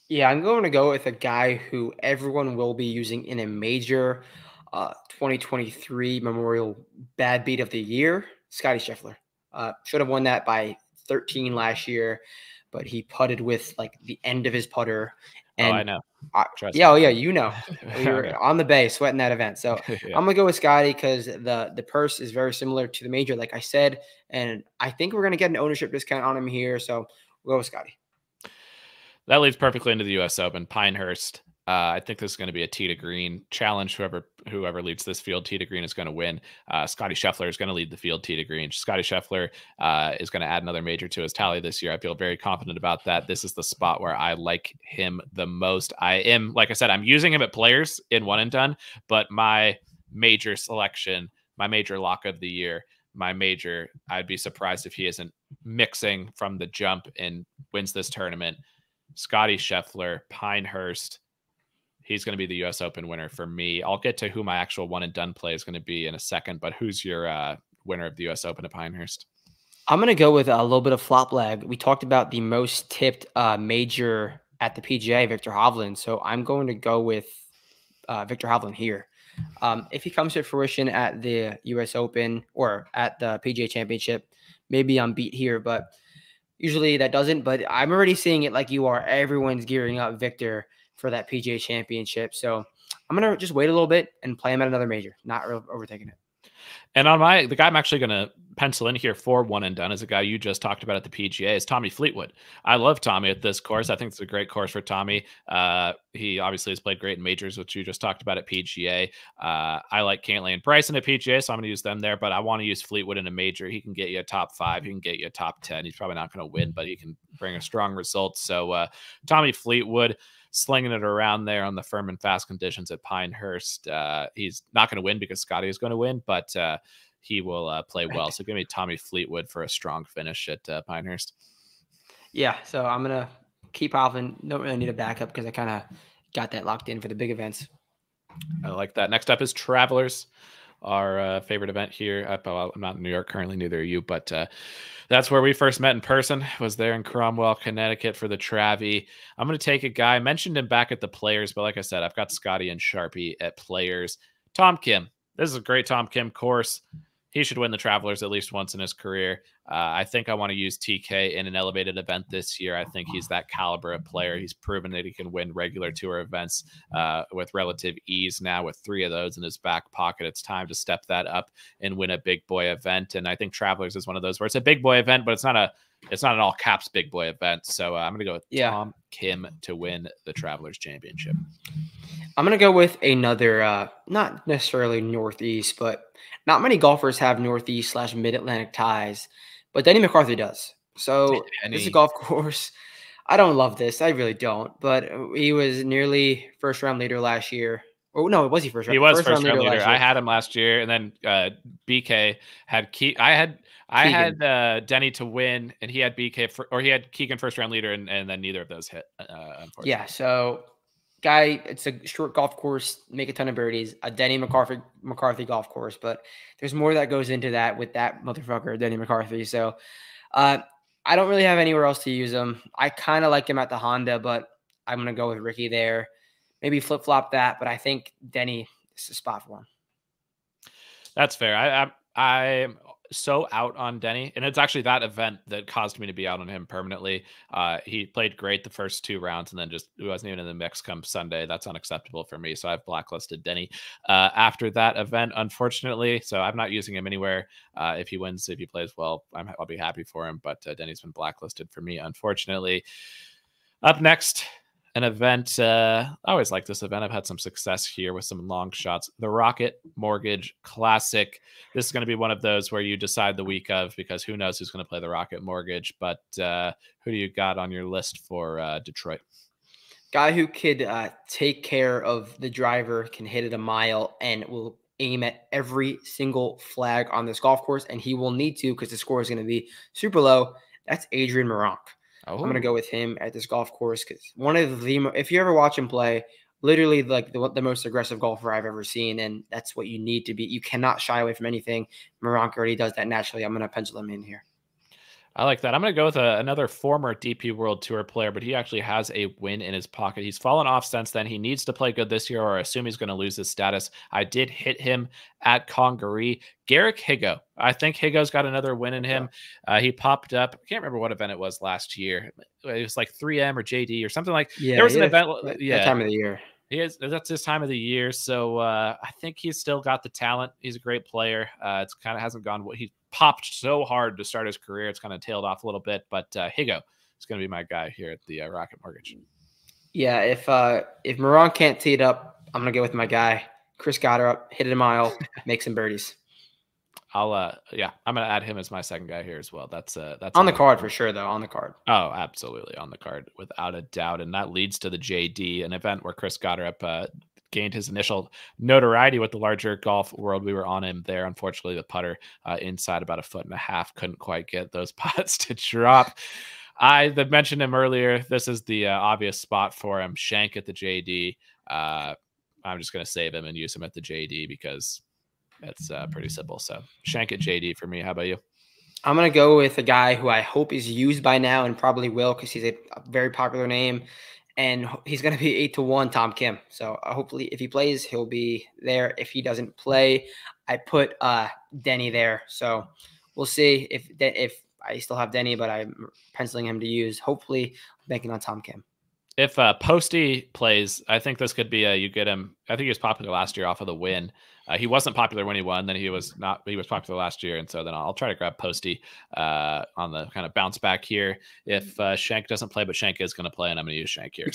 S2: Yeah, I'm going to go with a guy who everyone will be using in a major 2023 Memorial bad beat of the year, Scotty Scheffler. Should have won that by 13 last year, but he putted with like the end of his putter. And
S1: I know. Trust
S2: Yeah,
S1: me.
S2: oh yeah, you know,
S1: I
S2: you're
S1: know.
S2: on the bay sweating that event. So
S1: Yeah.
S2: I'm gonna go with Scotty because the purse is very similar to the major, like I said, and I think we're gonna get an ownership discount on him here. So we'll go with Scotty.
S1: That leads perfectly into the U.S. Open. Pinehurst. I think this is going to be a tee to green challenge. Whoever leads this field, tee to green is going to win. Scotty Scheffler is going to lead the field, tee to green. Scotty Scheffler is going to add another major to his tally this year. I feel very confident about that. This is the spot where I like him the most. I am, like I said, I'm using him at players in one and done, but my major selection, my major lock of the year, my major, I'd be surprised if he isn't mixing from the jump and wins this tournament. Scotty Scheffler, Pinehurst. He's going to be the U.S. Open winner for me. I'll get to who my actual one and done play is going to be in a second, but who's your winner of the U.S. Open at Pinehurst?
S2: I'm gonna go with a little bit of flop lag. We talked about the most tipped major at the PGA, Victor Hovland. So I'm going to go with Victor Hovland here. If he comes to fruition at the U.S. Open or at the PGA Championship, maybe I'm beat here, but usually that doesn't. But I'm already seeing it like you are. Everyone's gearing up Victor for that PGA Championship. So I'm gonna just wait a little bit and play him at another major, not overtaking it.
S1: And on the guy I'm actually going to pencil in here for one and done is a guy you just talked about at the PGA is Tommy Fleetwood. I love Tommy at this course. I think it's a great course for Tommy. He obviously has played great in majors, which you just talked about at PGA. I like Cantlay and Bryson at PGA, so I'm going to use them there, but I want to use Fleetwood in a major. He can get you a top 5. He can get you a top 10. He's probably not going to win, but he can bring a strong result. So Tommy Fleetwood, slinging it around there on the firm and fast conditions at Pinehurst. He's not going to win because Scotty is going to win, but he will play well. So give me Tommy Fleetwood for a strong finish at Pinehurst.
S2: Yeah, so I'm going to keep Hovland. Don't really need a backup because I kind of got that locked in for the big events.
S1: I like that. Next up is Travelers, our favorite event here. I'm not in New York currently, neither are you, but that's where we first met in person, was there in Cromwell, Connecticut for the Travie. I'm going to take a guy, I mentioned him back at the Players, but like I said, I've got Scotty and Sharpie at Players. Tom Kim. This is a great Tom Kim course. He should win the Travelers at least once in his career. I think I want to use TK in an elevated event this year. I think he's that caliber of player. He's proven that he can win regular tour events with relative ease now with 3 of those in his back pocket. It's time to step that up and win a big boy event. And I think Travelers is one of those where it's a big boy event, but it's not an all caps big boy event. So I'm going to go with Tom Kim to win the Travelers Championship.
S2: I'm going to go with another, not necessarily Northeast, but not many golfers have Northeast / Mid-Atlantic ties, but Denny McCarthy does. So this is a golf course. I don't love this. I really don't. But he was nearly first-round leader last year. Oh, no, was he first round?
S1: He was first round leader. I had him last year, and then BK had I had Denny to win, and he had BK or he had Keegan first round leader, and then neither of those hit. Unfortunately.
S2: Yeah. So, guy, it's a short golf course, make a ton of birdies. A Denny McCarthy golf course, but there's more that goes into that with that motherfucker, Denny McCarthy. So, I don't really have anywhere else to use him. I kind of like him at the Honda, but I'm gonna go with Ricky there. Maybe flip-flop that, but I think Denny is the spot for him.
S1: That's fair. I'm so out on Denny, and it's actually that event that caused me to be out on him permanently. He played great the first 2 rounds, and then just wasn't even in the mix come Sunday. That's unacceptable for me, so I've blacklisted Denny after that event, unfortunately. So I'm not using him anywhere. If he wins, if he plays well, I'll be happy for him, but Denny's been blacklisted for me, unfortunately. Up next, an event. I always like this event. I've had some success here with some long shots. The Rocket Mortgage Classic. This is going to be one of those where you decide the week of, because who knows who's going to play the Rocket Mortgage. But who do you got on your list for Detroit?
S2: Guy who could take care of the driver, can hit it a mile, and will aim at every single flag on this golf course. And he will need to, because the score is going to be super low. That's Adrian Meronk. I'm going to go with him at this golf course because one of the, if you ever watch him play, literally like the most aggressive golfer I've ever seen. And that's what you need to be. You cannot shy away from anything. Meronk already does that naturally. I'm going to pencil him in here.
S1: I like that. I'm going to go with another former DP World Tour player, but he actually has a win in his pocket. He's fallen off since then. He needs to play good this year, or I assume he's going to lose his status. I did hit him at Congaree. Garrick Higo. I think Higo's got another win in him. He popped up. I can't remember what event it was last year. It was like 3M or JD or something like.
S2: Yeah,
S1: there was an event.
S2: that time of the year.
S1: That's his time of the year. So I think he's still got the talent. He's a great player. It's kind of hasn't gone. He popped so hard to start his career. It's kind of tailed off a little bit. But Higo is going to be my guy here at the Rocket Mortgage.
S2: Yeah, if Moran can't tee it up, I'm gonna go with my guy Chris Goddard. Hit it a mile, make some birdies.
S1: I'm gonna add him as my second guy here as well. That's
S2: on the card for sure, though. On the card.
S1: Oh, absolutely on the card without a doubt, and that leads to the JD, an event where Chris Goddard gained his initial notoriety with the larger golf world. We were on him there. Unfortunately, the putter inside about 1.5 feet couldn't quite get those putts to drop. I mentioned him earlier. This is the obvious spot for him. Shank at the JD. I'm just gonna save him and use him at the JD because it's pretty simple. So Shank at JD for me. How about you?
S2: I'm going to go with a guy who I hope is used by now and probably will because he's a very popular name. And he's going to be 8-1, Tom Kim. So hopefully if he plays, he'll be there. If he doesn't play, I put Denny there. So we'll see if I still have Denny, but I'm penciling him to use. Hopefully banking on Tom Kim.
S1: If Posty plays, I think this could be you get him. I think he was popular last year off of the win. He wasn't popular when he won. Then he was not. He was popular last year, and so then I'll try to grab Posty on the kind of bounce back here. If Shank doesn't play, but Shank is going to play, and I'm going to use Shank here.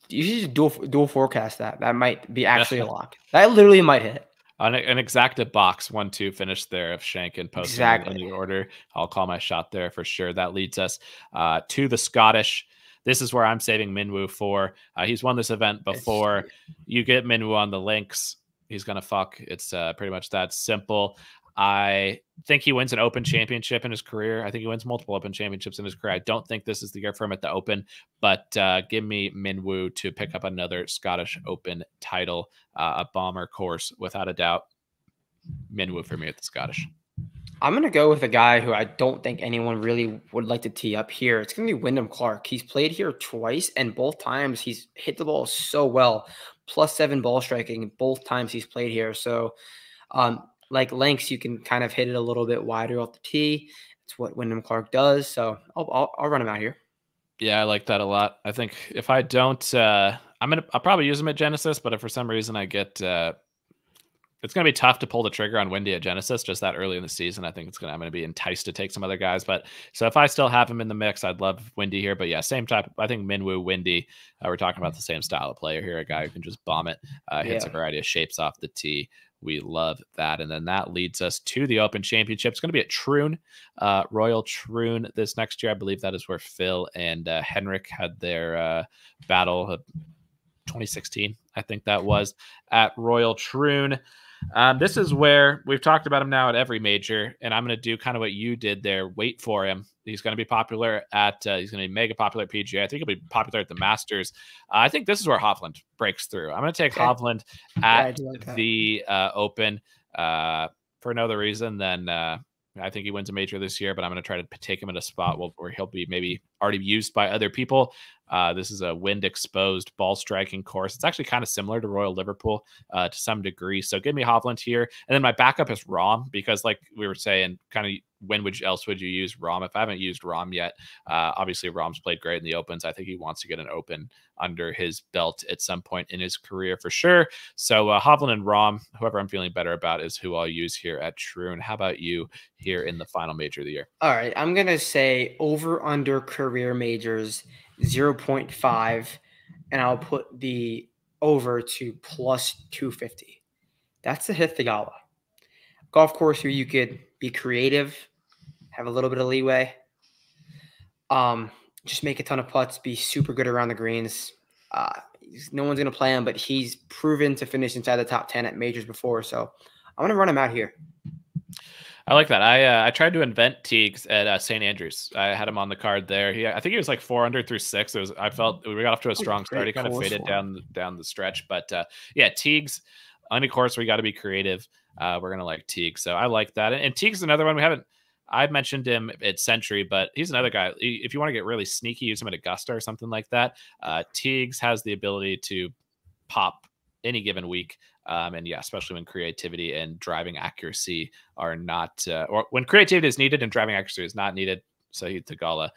S2: You should dual forecast that. That might be actually a lock. That literally might hit.
S1: An exacta box 1-2 finish there of Shank and Posty in any order. I'll call my shot there for sure. That leads us to the Scottish. This is where I'm saving Minwoo for. He's won this event before. You get Minwoo on the links, he's going to fuck. It's pretty much that simple. I think he wins an Open championship in his career. I think he wins multiple Open championships in his career. I don't think this is the year for him at the Open, but give me Minwoo to pick up another Scottish Open title, a bomber course, without a doubt. Minwoo for me at the Scottish.
S2: I'm going to go with a guy who I don't think anyone really would like to tee up here. It's going to be Wyndham Clark. He's played here twice, and both times he's hit the ball so well. +7 ball striking both times he's played here. So, like lengths, you can kind of hit it a little bit wider off the tee. It's what Wyndham Clark does. So I'll run him out here.
S1: Yeah, I like that a lot. I think if I don't, I'll probably use him at Genesis, but if for some reason I get it's going to be tough to pull the trigger on Windy at Genesis just that early in the season. I think I'm going to be enticed to take some other guys. But so if I still have him in the mix, I'd love Windy here. But yeah, same type. I think Minwoo, Windy, we're talking about the same style of player here. A guy who can just bomb it, hits a variety of shapes off the tee. We love that. And then that leads us to the Open Championship. It's going to be at Troon, Royal Troon this next year. I believe that is where Phil and Henrik had their battle of 2016. I think that was at Royal Troon. This is where we've talked about him now at every major, and I'm going to do kind of what you did there. Wait for him. He's going to be popular at, he's going to be mega popular at PGA. I think he'll be popular at the Masters. I think this is where Hovland breaks through. I'm going to take Hovland at the Open for no other reason than I think he wins a major this year, but I'm going to try to take him in a spot where he'll be maybe already used by other people. This is a wind exposed ball striking course. It's actually kind of similar to Royal Liverpool to some degree. So give me Hovland here. And then my backup is Rahm, because like we were saying, kind of when else would you use Rahm? If I haven't used Rahm yet, obviously Rahm's played great in the Opens. I think he wants to get an Open under his belt at some point in his career for sure. So Hovland and Rahm, whoever I'm feeling better about, is who I'll use here at Troon. How about you here in the final major of the year?
S2: All right, I'm going to say over under career majors 0.5, and I'll put the over to +250. That's the Hith Theegala. Golf course where you could be creative, have a little bit of leeway, just make a ton of putts, be super good around the greens. No one's going to play him, but he's proven to finish inside the top 10 at majors before, so I'm going to run him out here.
S1: I like that. I tried to invent Teagues at St. Andrews. I had him on the card there. I think he was like 4 under through 6. I felt we got off to a strong start. He kind of faded down the stretch, but yeah, Teagues on a course where you got to be creative. We're gonna like Teague, so I like that. And Teague's another one we haven't I mentioned him at Century, but he's another guy. If you want to get really sneaky, use him at Augusta or something like that. Teagues has the ability to pop any given week. And yeah, especially when creativity and driving accuracy are not, or when creativity is needed and driving accuracy is not needed. So Tagala,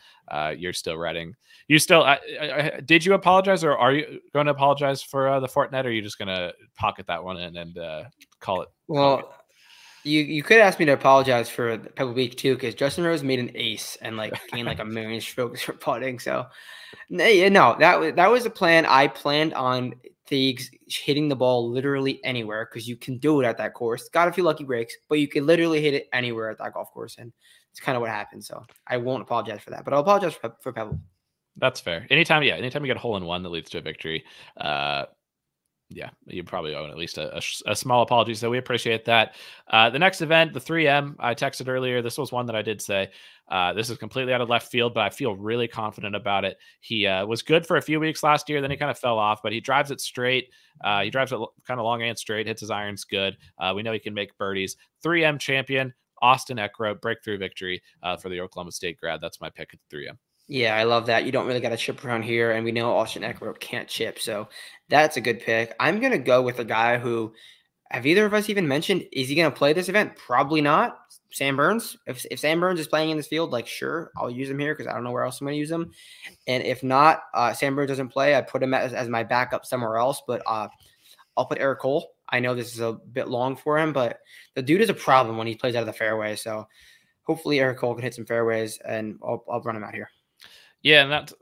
S1: you're still reading. You still did you apologize, or are you going to apologize for the Fortinet, or are you just going to pocket that one in and call it?
S2: Well, you could ask me to apologize for Pebble Beach too, because Justin Rose made an ace and like gained like a million strokes for putting. So no, that was a plan. I planned on Thiegs hitting the ball literally anywhere because you can do it at that course. Got a few lucky breaks, but you can literally hit it anywhere at that golf course, and it's kind of what happened. So I won't apologize for that, but I'll apologize for Pebble.
S1: That's fair. Anytime you get a hole in one that leads to a victory, yeah, you probably owe at least a small apology. So we appreciate that. The next event, the 3M, I texted earlier. This was one that I did say this is completely out of left field, but I feel really confident about it. He was good for a few weeks last year. Then he kind of fell off, but he drives it straight. He drives it kind of long and straight, hits his irons good. We know he can make birdies. 3M champion, Austin Eckroat, breakthrough victory for the Oklahoma State grad. That's my pick at 3M.
S2: Yeah, I love that. You don't really got to chip around here, and we know Austin Eckroat can't chip, so that's a good pick. I'm gonna go with a guy who, have either of us even mentioned, is he gonna play this event? Probably not. Sam Burns. If Sam Burns is playing in this field, like sure, I'll use him here because I don't know where else I'm gonna use him. And if not, Sam Burns doesn't play, I put him as my backup somewhere else. But I'll put Eric Cole. I know this is a bit long for him, but the dude is a problem when he plays out of the fairway. So hopefully Eric Cole can hit some fairways, and I'll run him out here.
S1: Yeah, and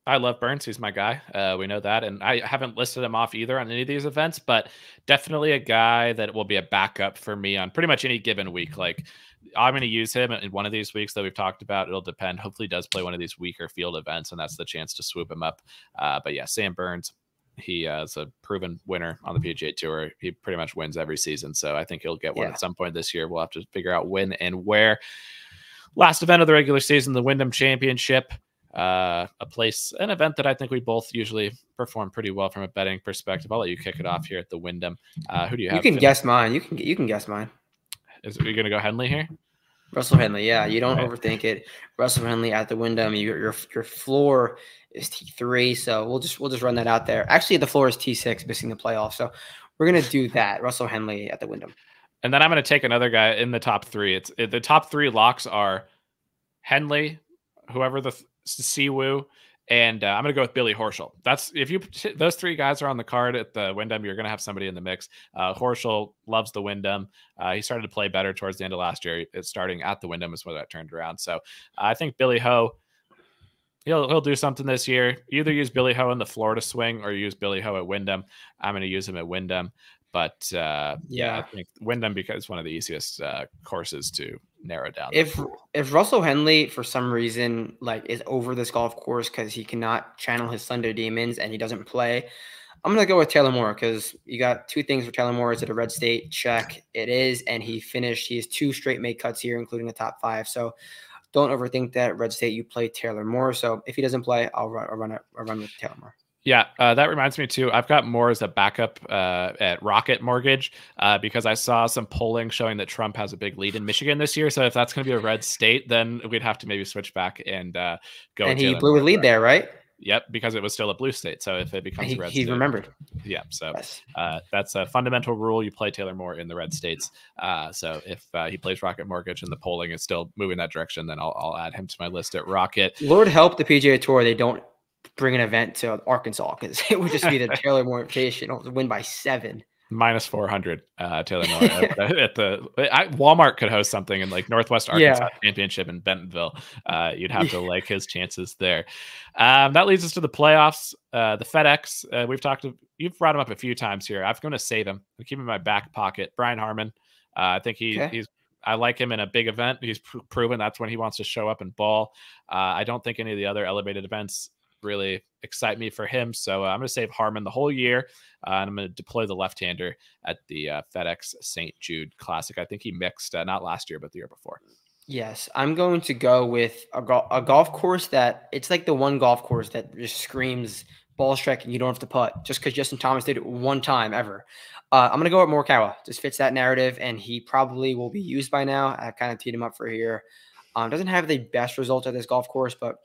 S1: I love Burns. He's my guy. We know that. And I haven't listed him off either on any of these events, but definitely a guy that will be a backup for me on pretty much any given week. Like I'm going to use him in one of these weeks that we've talked about. It'll depend. Hopefully he does play one of these weaker field events, and that's the chance to swoop him up. But yeah, Sam Burns, he is a proven winner on the PGA Tour. He pretty much wins every season. So I think he'll get one at some point this year. We'll have to figure out when and where. Last event of the regular season, the Wyndham Championship. An event that I think we both usually perform pretty well from a betting perspective. I'll let you kick it off here at the Wyndham. Who do you have?
S2: You can guess mine. You can guess mine.
S1: Are you going to go Henley here?
S2: Russell Henley, yeah. You don't overthink it. Russell Henley at the Wyndham. Your floor is T3, so we'll just run that out there. Actually, the floor is T6, missing the playoff. So we're gonna do that. Russell Henley at the Wyndham.
S1: And then I'm gonna take another guy in the top three. The top three locks are Henley, whoever the Siwoo, and I'm going to go with Billy Horschel. That's if those three guys are on the card at the Wyndham, you're going to have somebody in the mix. Horschel loves the Wyndham. He started to play better towards the end of last year. It's starting at the Wyndham is where that turned around. So I think Billy Ho, he'll do something this year. Either use Billy Ho in the Florida swing or use Billy Ho at Wyndham. I'm going to use him at Wyndham. But I think Wyndham because it's one of the easiest courses to narrow down.
S2: If Russell Henley for some reason is over this golf course because he cannot channel his Thunder Demons and he doesn't play, I'm gonna go with Taylor Moore because you got two things for Taylor Moore. Is it a red state? Check. It is, and he has 2 straight made cuts here, including a top 5. So don't overthink that. Red state, you play Taylor Moore. So if he doesn't play, I'll run with Taylor Moore.
S1: Yeah, that reminds me too. I've got Moore as a backup at Rocket Mortgage because I saw some polling showing that Trump has a big lead in Michigan this year. So if that's going to be a red state, then we'd have to maybe switch back and go.
S2: And he blew a lead there, right?
S1: Yep, because it was still a blue state. So if it becomes a red state,
S2: he remembered.
S1: Yeah, so that's a fundamental rule. You play Taylor Moore in the red states. So if he plays Rocket Mortgage and the polling is still moving that direction, then I'll add him to my list at Rocket.
S2: Lord help the PGA Tour. They don't bring an event to Arkansas because it would just be the Taylor Moore invitation to win by 7.
S1: Minus 400 Taylor Moore at Walmart could host something in Northwest Arkansas Championship in Bentonville. You'd have to like his chances there. That leads us to the playoffs. The FedEx, you've brought him up a few times here. I'm going to save him. I keep him in my back pocket. Brian Harmon. I think I like him in a big event. He's proven that's when he wants to show up and ball. I don't think any of the other elevated events really excite me for him. So I'm going to save Harmon the whole year. And I'm going to deploy the left-hander at the FedEx St. Jude Classic. I think he mixed, not last year, but the year before.
S2: Yes, I'm going to go with a golf course that it's like the one golf course that just screams ball strike and you don't have to putt just because Justin Thomas did it one time ever. I'm going to go with Morikawa. Just fits that narrative, and he probably will be used by now. I kind of teed him up for here. Doesn't have the best results at this golf course, but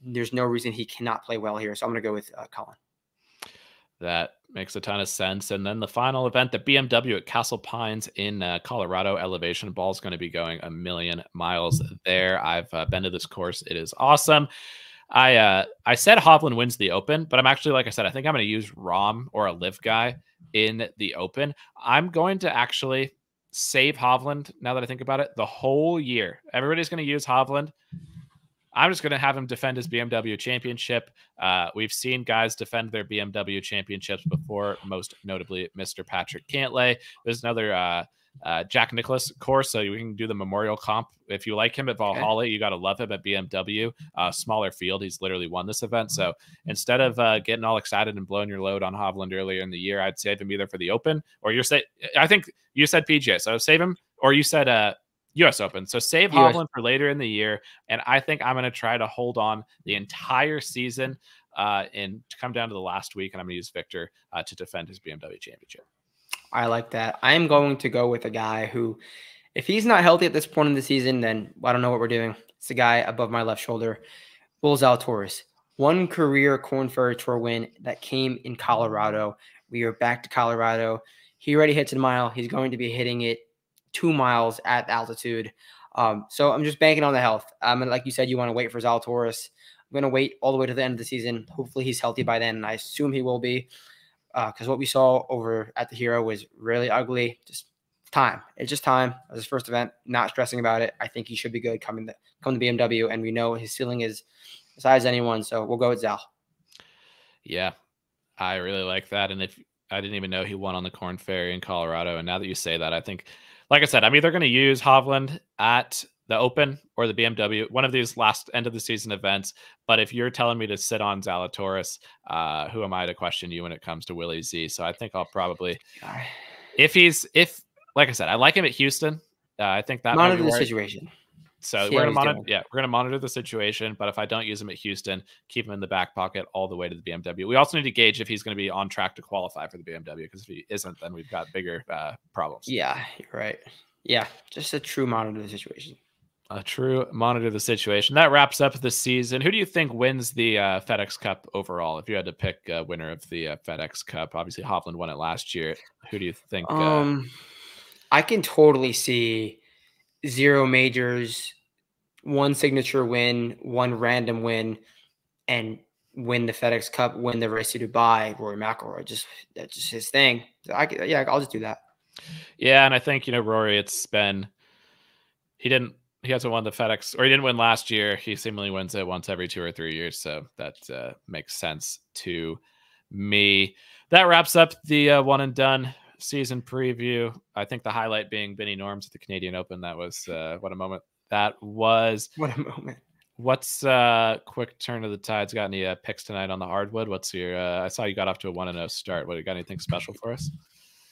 S2: there's no reason he cannot play well here. So I'm going to go with Colin.
S1: That makes a ton of sense. And then the final event, the BMW at Castle Pines in Colorado. Elevation ball is going to be going 1,000,000 miles there. I've been to this course. It is awesome. I said Hovland wins the Open, but I'm actually, like I said, I think I'm going to use Rahm or a live guy in the Open. I'm going to actually save Hovland, now that I think about it, the whole year. Everybody's going to use Hovland. I'm just going to have him defend his BMW championship. We've seen guys defend their BMW championships before, most notably Mr. Patrick Cantlay. There's another Jack Nicklaus course, so you can do the Memorial Comp. If you like him at Valhalla, you got to love him at BMW. Smaller field. He's literally won this event. So instead of getting all excited and blowing your load on Hovland earlier in the year, I'd save him either for the Open or I think you said PGA, so save him, or you said US Open. So save Hovland for later in the year. And I think I'm going to try to hold on the entire season and to come down to the last week. And I'm going to use Victor to defend his BMW championship.
S2: I like that. I'm going to go with a guy who, if he's not healthy at this point in the season, then I don't know what we're doing. It's the guy above my left shoulder, Will Zalatoris. One career Korn Ferry Tour win that came in Colorado. We are back to Colorado. He already hits a mile. He's going to be hitting it 2 miles at altitude. So I'm just banking on the health. And like you said, you want to wait for Zalatoris. I'm going to wait all the way to the end of the season. Hopefully he's healthy by then, and I assume he will be, because what we saw over at the Hero was really ugly. Just time. It's just time. It was his first event. Not stressing about it. I think he should be good coming to BMW, and we know his ceiling is as high as anyone. So we'll go with Zal.
S1: Yeah, I really like that. And if I didn't even know he won on the Korn Ferry in Colorado, and now that you say that, I think, like I said, I'm either going to use Hovland at the Open or the BMW, one of these last end of the season events. But if you're telling me to sit on Zalatoris, who am I to question you when it comes to Willie Z? So I think I'll probably, like I said, I like him at Houston. I think that
S2: monitor the situation.
S1: So we're gonna monitor. Yeah, we're gonna monitor the situation. But if I don't use him at Houston, keep him in the back pocket all the way to the BMW. We also need to gauge if he's going to be on track to qualify for the BMW, because if he isn't, then we've got bigger problems.
S2: Yeah, you're right. Yeah, just a true monitor the situation.
S1: A true monitor the situation. That wraps up the season. Who do you think wins the FedEx Cup overall? If you had to pick a winner of the FedEx Cup, obviously Hovland won it last year. Who do you think?
S2: I can totally see 0 majors, 1 signature win, 1 random win, and win the FedEx Cup, win the race to Dubai. Rory McIlroy, that's just his thing. So I'll just do that.
S1: Yeah, and I think Rory, he hasn't won the FedEx, or he didn't win last year. He seemingly wins it once every 2 or 3 years, so that makes sense to me. That wraps up the one and done season preview. I think the highlight being Vinny Norms at the Canadian Open. That was what a moment that was.
S2: What a moment.
S1: What's quick turn of the tides? Got any picks tonight on the hardwood? What's your I saw you got off to a 1-0 start. What, you got anything special for us?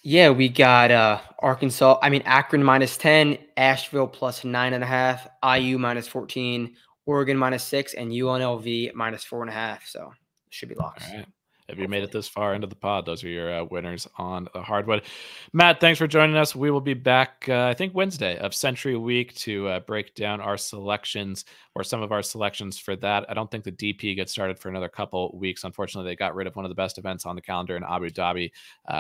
S2: Yeah, we got Akron -10, Asheville +9.5, IU -14, Oregon -6, and UNLV -4.5. So should be locks.
S1: All right. If you made it this far into the pod, those are your winners on the hardwood. Matt, thanks for joining us. We will be back, I think, Wednesday of Century Week to break down our selections, or some of our selections for that. I don't think the DP gets started for another couple weeks. Unfortunately, they got rid of one of the best events on the calendar in Abu Dhabi.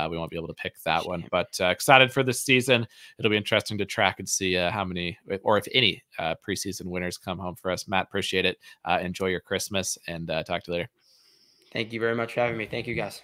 S1: We won't be able to pick that one, but excited for this season. It'll be interesting to track and see how many, or if any, preseason winners come home for us. Matt, appreciate it. Enjoy your Christmas, and talk to you later.
S2: Thank you very much for having me. Thank you, guys.